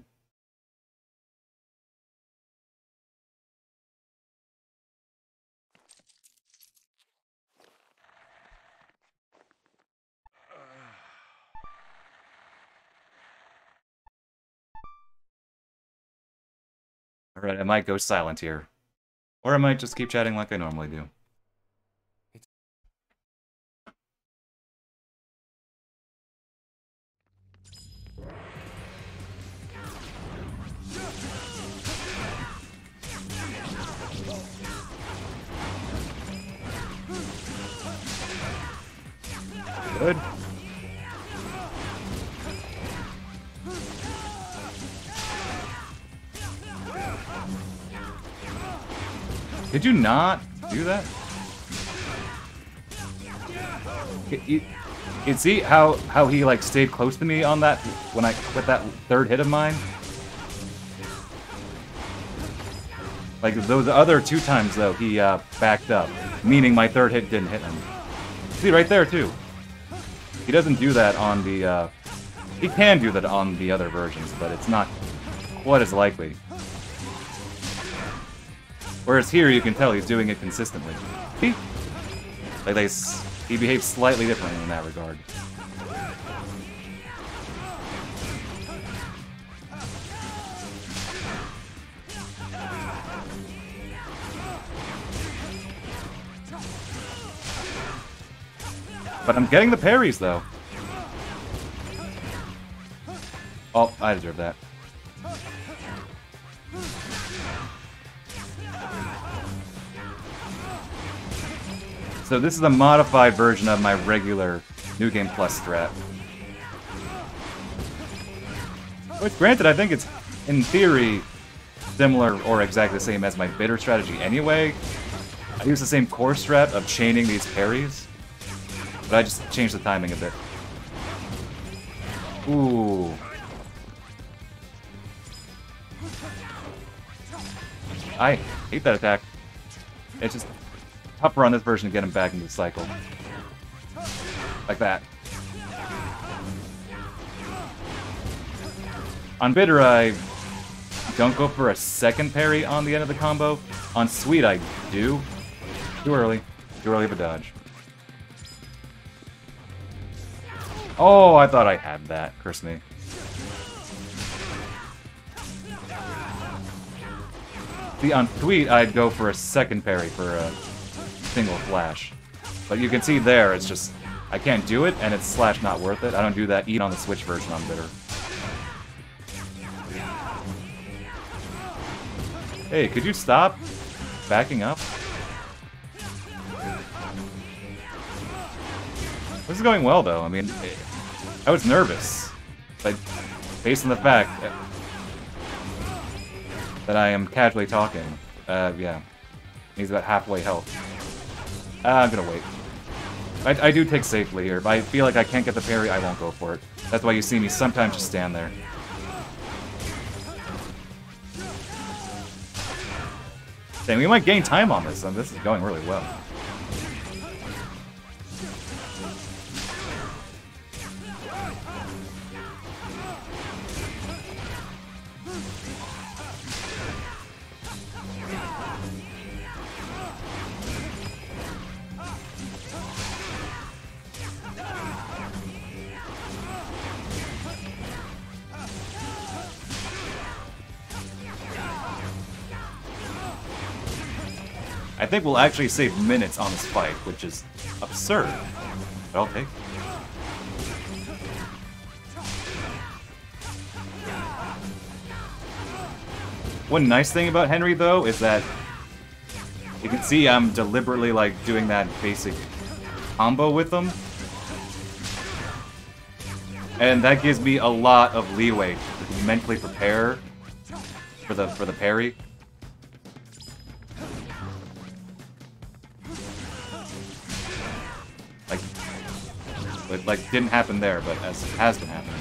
Alright, I might go silent here. Or I might just keep chatting like I normally do. Good. Did you not do that? You see how he like stayed close to me on that with that third hit of mine? Like, those other 2 times, though, he backed up, meaning my 3rd hit didn't hit him. See, right there, too. He doesn't do that on the, he can do that on the other versions, but it's not quite as likely. Whereas here, you can tell he's doing it consistently. See? Like, he behaves slightly differently in that regard. But I'm getting the parries, though. Oh, I deserve that. So this is a modified version of my regular New Game Plus strat. Which, granted, I think it's, in theory, similar or exactly the same as my bitter strategy anyway. I use the same core strat of chaining these parries. But I just changed the timing a bit. Ooh. I hate that attack. It's just tougher on this version to get him back into the cycle. Like that. On bitter, I don't go for a second parry on the end of the combo. On sweet, I do. Too early. Too early of a dodge. Oh, I thought I had that. Curse me. See, on Sweet, I'd go for a second parry for a single flash. But you can see there, it's just, I can't do it, and it's slash not worth it. I don't do that even on the Switch version on bitter. Hey, could you stop backing up? This is going well, though. I mean, I was nervous, but based on the fact that I am casually talking, yeah. He's about halfway health. I'm gonna wait. I do take safely here. If I feel like I can't get the parry, I won't go for it. That's why you see me sometimes just stand there. Dang, we might gain time on this, and this is going really well. I think we'll actually save minutes on this fight, which is absurd. But I'll take it. One nice thing about Henry, though, is that you can see I'm deliberately, like, doing that basic combo with them. And that gives me a lot of leeway to mentally prepare for the parry. Like, didn't happen there, but as has been happening.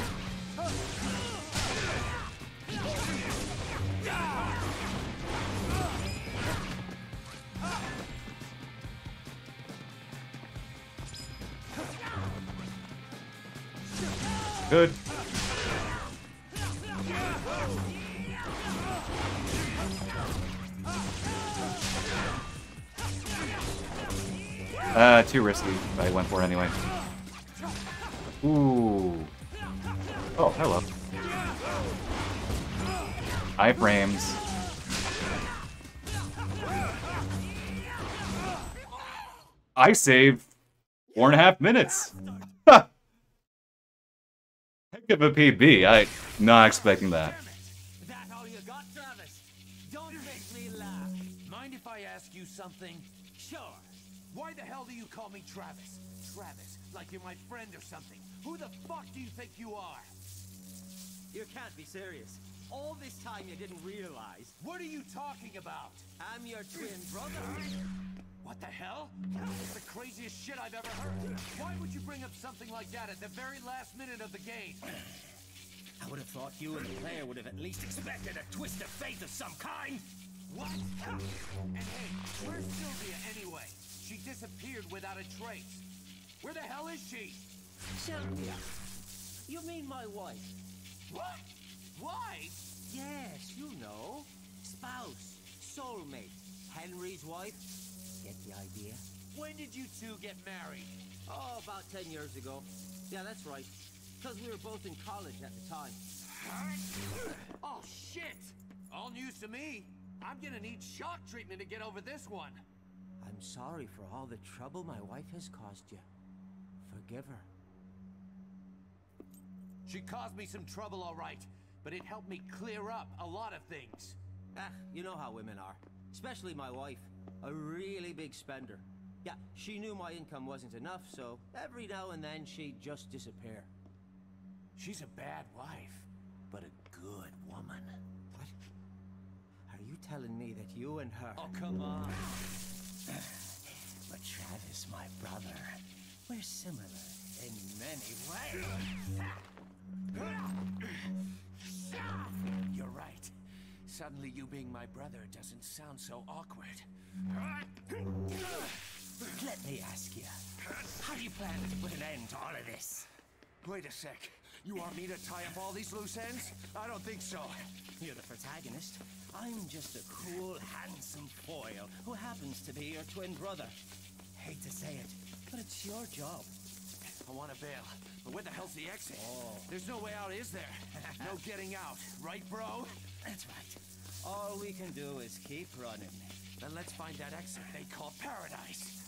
Good. Too risky, but I went for it anyway. Ooh. Oh, hello. Iframes. I saved 4.5 minutes. Heck of a PB. I'm not expecting that. That all you got, Travis? Don't make me laugh. Mind if I ask you something? Sure. Why the hell do you call me Travis? Travis, like you're my friend or something. Who the fuck do you think you are? You can't be serious. All this time you didn't realize. What are you talking about? I'm your twin brother. What the hell? That's the craziest shit I've ever heard. Why would you bring up something like that at the very last minute of the game? I would have thought you and the player would have at least expected a twist of fate of some kind. What? And hey, where's Sylvia anyway? She disappeared without a trace. Where the hell is she? Sylvia. You mean my wife? What? Why? Yes, you know. Spouse, soulmate, Henry's wife. Get the idea? When did you two get married? Oh, about 10 years ago. Yeah, that's right. Because we were both in college at the time. Oh, shit! All news to me. I'm gonna need shock treatment to get over this one. I'm sorry for all the trouble my wife has caused you. Forgive her. She caused me some trouble, all right, but it helped me clear up a lot of things. Ah, you know how women are. Especially my wife. A really big spender. Yeah, she knew my income wasn't enough, so every now and then she'd just disappear. She's a bad wife, but a good woman. What? Are you telling me that you and her... Oh, come on. But Travis, my brother, we're similar in many ways. You're right. Suddenly you being my brother doesn't sound so awkward. Let me ask you, how do you plan to put an end to all of this? Wait a sec. You want me to tie up all these loose ends? I don't think so. You're the protagonist. I'm just a cool, handsome foil who happens to be your twin brother. Hate to say it, but it's your job. I want to bail, but where the hell's the exit? Oh. There's no way out, is there? No getting out, right, bro? That's right. All we can do is keep running. Then let's find that exit they call paradise.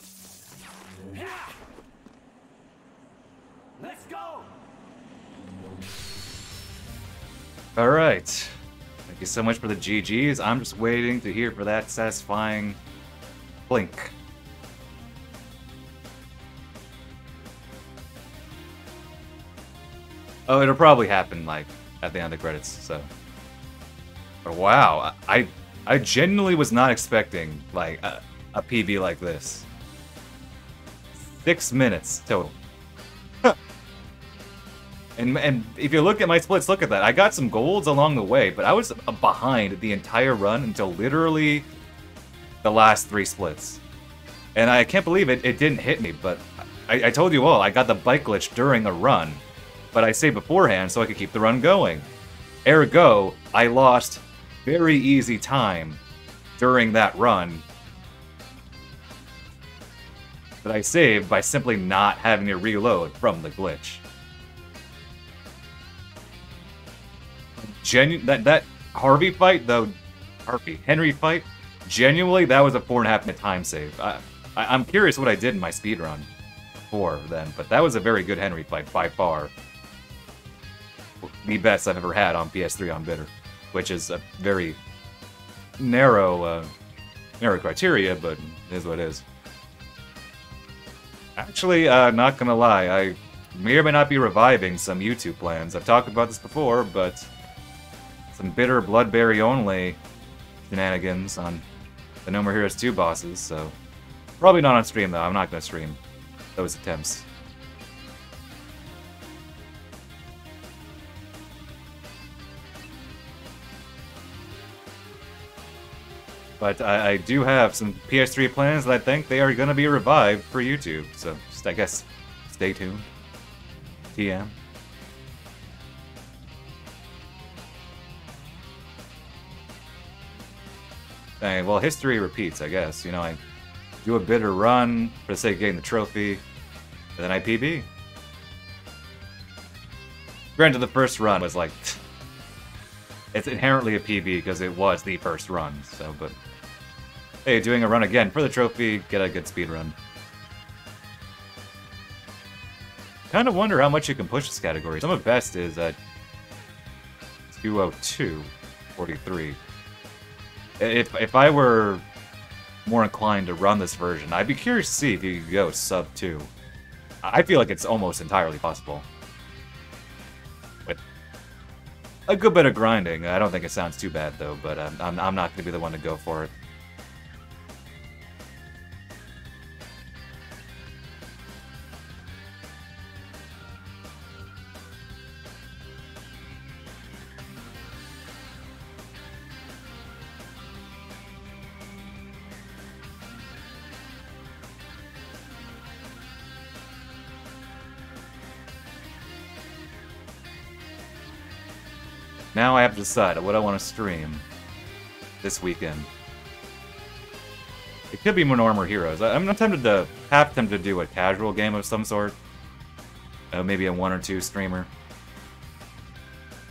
Let's go! All right. Thank you so much for the GGs. I'm just waiting to hear for that satisfying blink. Oh, it'll probably happen like at the end of the credits. So, but wow, I genuinely was not expecting like a PB like this. 6 minutes total. And if you look at my splits, look at that. I got some golds along the way, but I was behind the entire run until literally the last 3 splits. And I can't believe it didn't hit me, but I told you all, I got the bike glitch during a run. But I saved beforehand so I could keep the run going. Ergo, I lost very easy time during that run that I saved by simply not having to reload from the glitch. That Harvey fight, though, Henry fight, genuinely, that was a 4.5-minute time save. I'm curious what I did in my speedrun for then, but that was a very good Henry fight, by far. The best I've ever had on PS3 on Bitter, which is a very narrow criteria, but it is what it is. Actually, not gonna lie, I may or may not be reviving some YouTube plans. I've talked about this before, but some Bitter Bloodberry only shenanigans on the No More Heroes 2 bosses, so probably not on stream though. I'm not gonna stream those attempts. But I do have some PS3 plans that I think they are going to be revived for YouTube. So just, I guess, stay tuned. TM. Well, history repeats, I guess. You know, I do a bitter run for the sake of getting the trophy, and then I PB. Granted, the first run was like... It's inherently a PB because it was the first run, so, but... Hey, doing a run again for the trophy, get a good speed run. Kind of wonder how much you can push this category. Some of best is at 2:02:43. If I were more inclined to run this version, I'd be curious to see if you could go sub 2. I feel like it's almost entirely possible. With a good bit of grinding, I don't think it sounds too bad though, but I'm not going to be the one to go for it. Now I have to decide what I want to stream this weekend. It could be No More Heroes. I'm not tempted to, half tempted to do a casual game of some sort. Maybe a 1 or 2 streamer.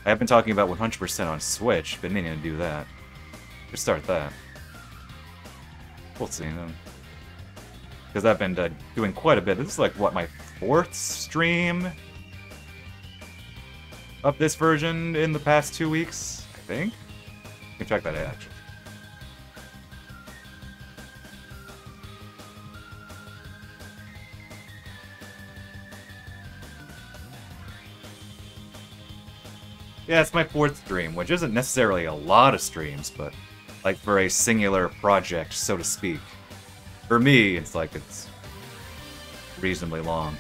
I have been talking about 100% on Switch, been meaning to do that. Just start that. We'll see. Because I've been doing quite a bit. This is like, what, my 4th stream of this version in the past 2 weeks, I think? You can check that out, actually. Yeah, it's my 4th stream, which isn't necessarily a lot of streams, but like for a singular project, so to speak. For me, it's like it's reasonably long.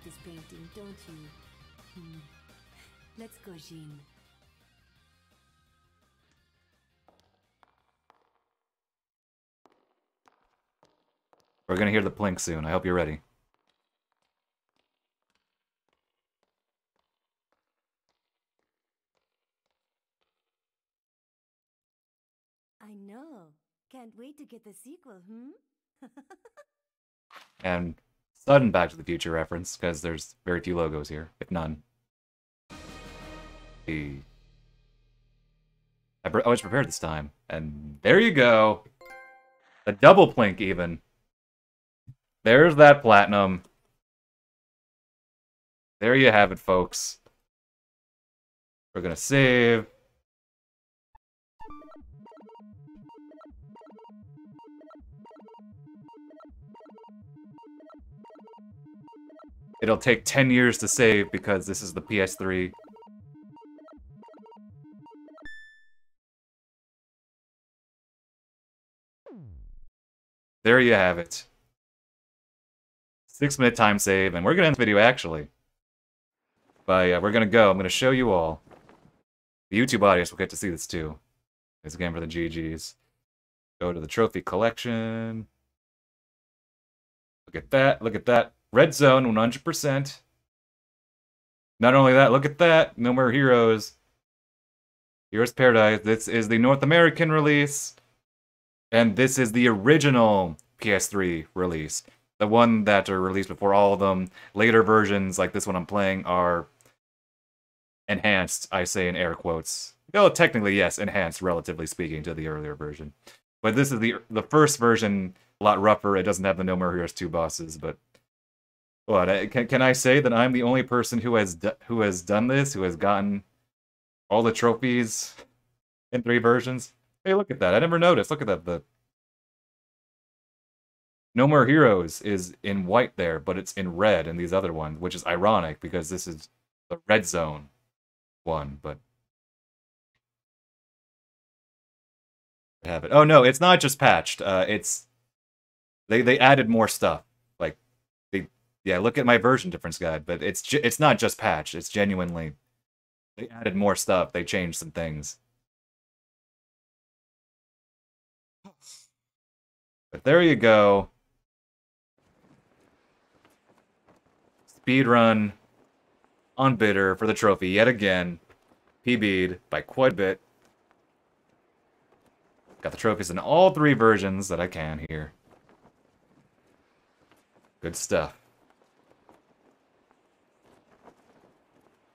This painting, don't you? Let's go, Jean. We're gonna hear the plink soon. I hope you're ready. I know. Can't wait to get the sequel, And sudden Back to the Future reference, because there's very few logos here, if none. I was prepared this time, and there you go! A double plink, even. There's that platinum. There you have it, folks. We're gonna save. It'll take 10 years to save because this is the PS3. There you have it. 6-minute time save, and we're gonna end the video actually. But yeah, we're gonna go. I'm gonna show you all. The YouTube audience will get to see this too. It's a game for the GGs. Go to the trophy collection. Look at that, look at that. Red Zone, 100%. Not only that, look at that. No More Heroes. Heroes Paradise. This is the North American release. And this is the original PS3 release. The one that are released before all of them. Later versions, like this one I'm playing, are enhanced, I say in air quotes. Oh, technically, yes, enhanced, relatively speaking, to the earlier version. But this is the first version, a lot rougher. It doesn't have the No More Heroes 2 bosses, but... What, can I say that I'm the only person who has done this, who has gotten all the trophies in 3 versions? Hey, look at that. I never noticed. Look at that. The No More Heroes is in white there, but it's in red in these other ones, which is ironic because this is the Red Zone one, but... I have it. Oh no, it's not just patched. It's... They added more stuff. Like, yeah, look at my version difference guide, but it's not just patched. It's genuinely... They added more stuff. They changed some things. But there you go. Speedrun on Bitter for the trophy yet again. PB'd by quite a bit. Got the trophies in all 3 versions that I can here. Good stuff.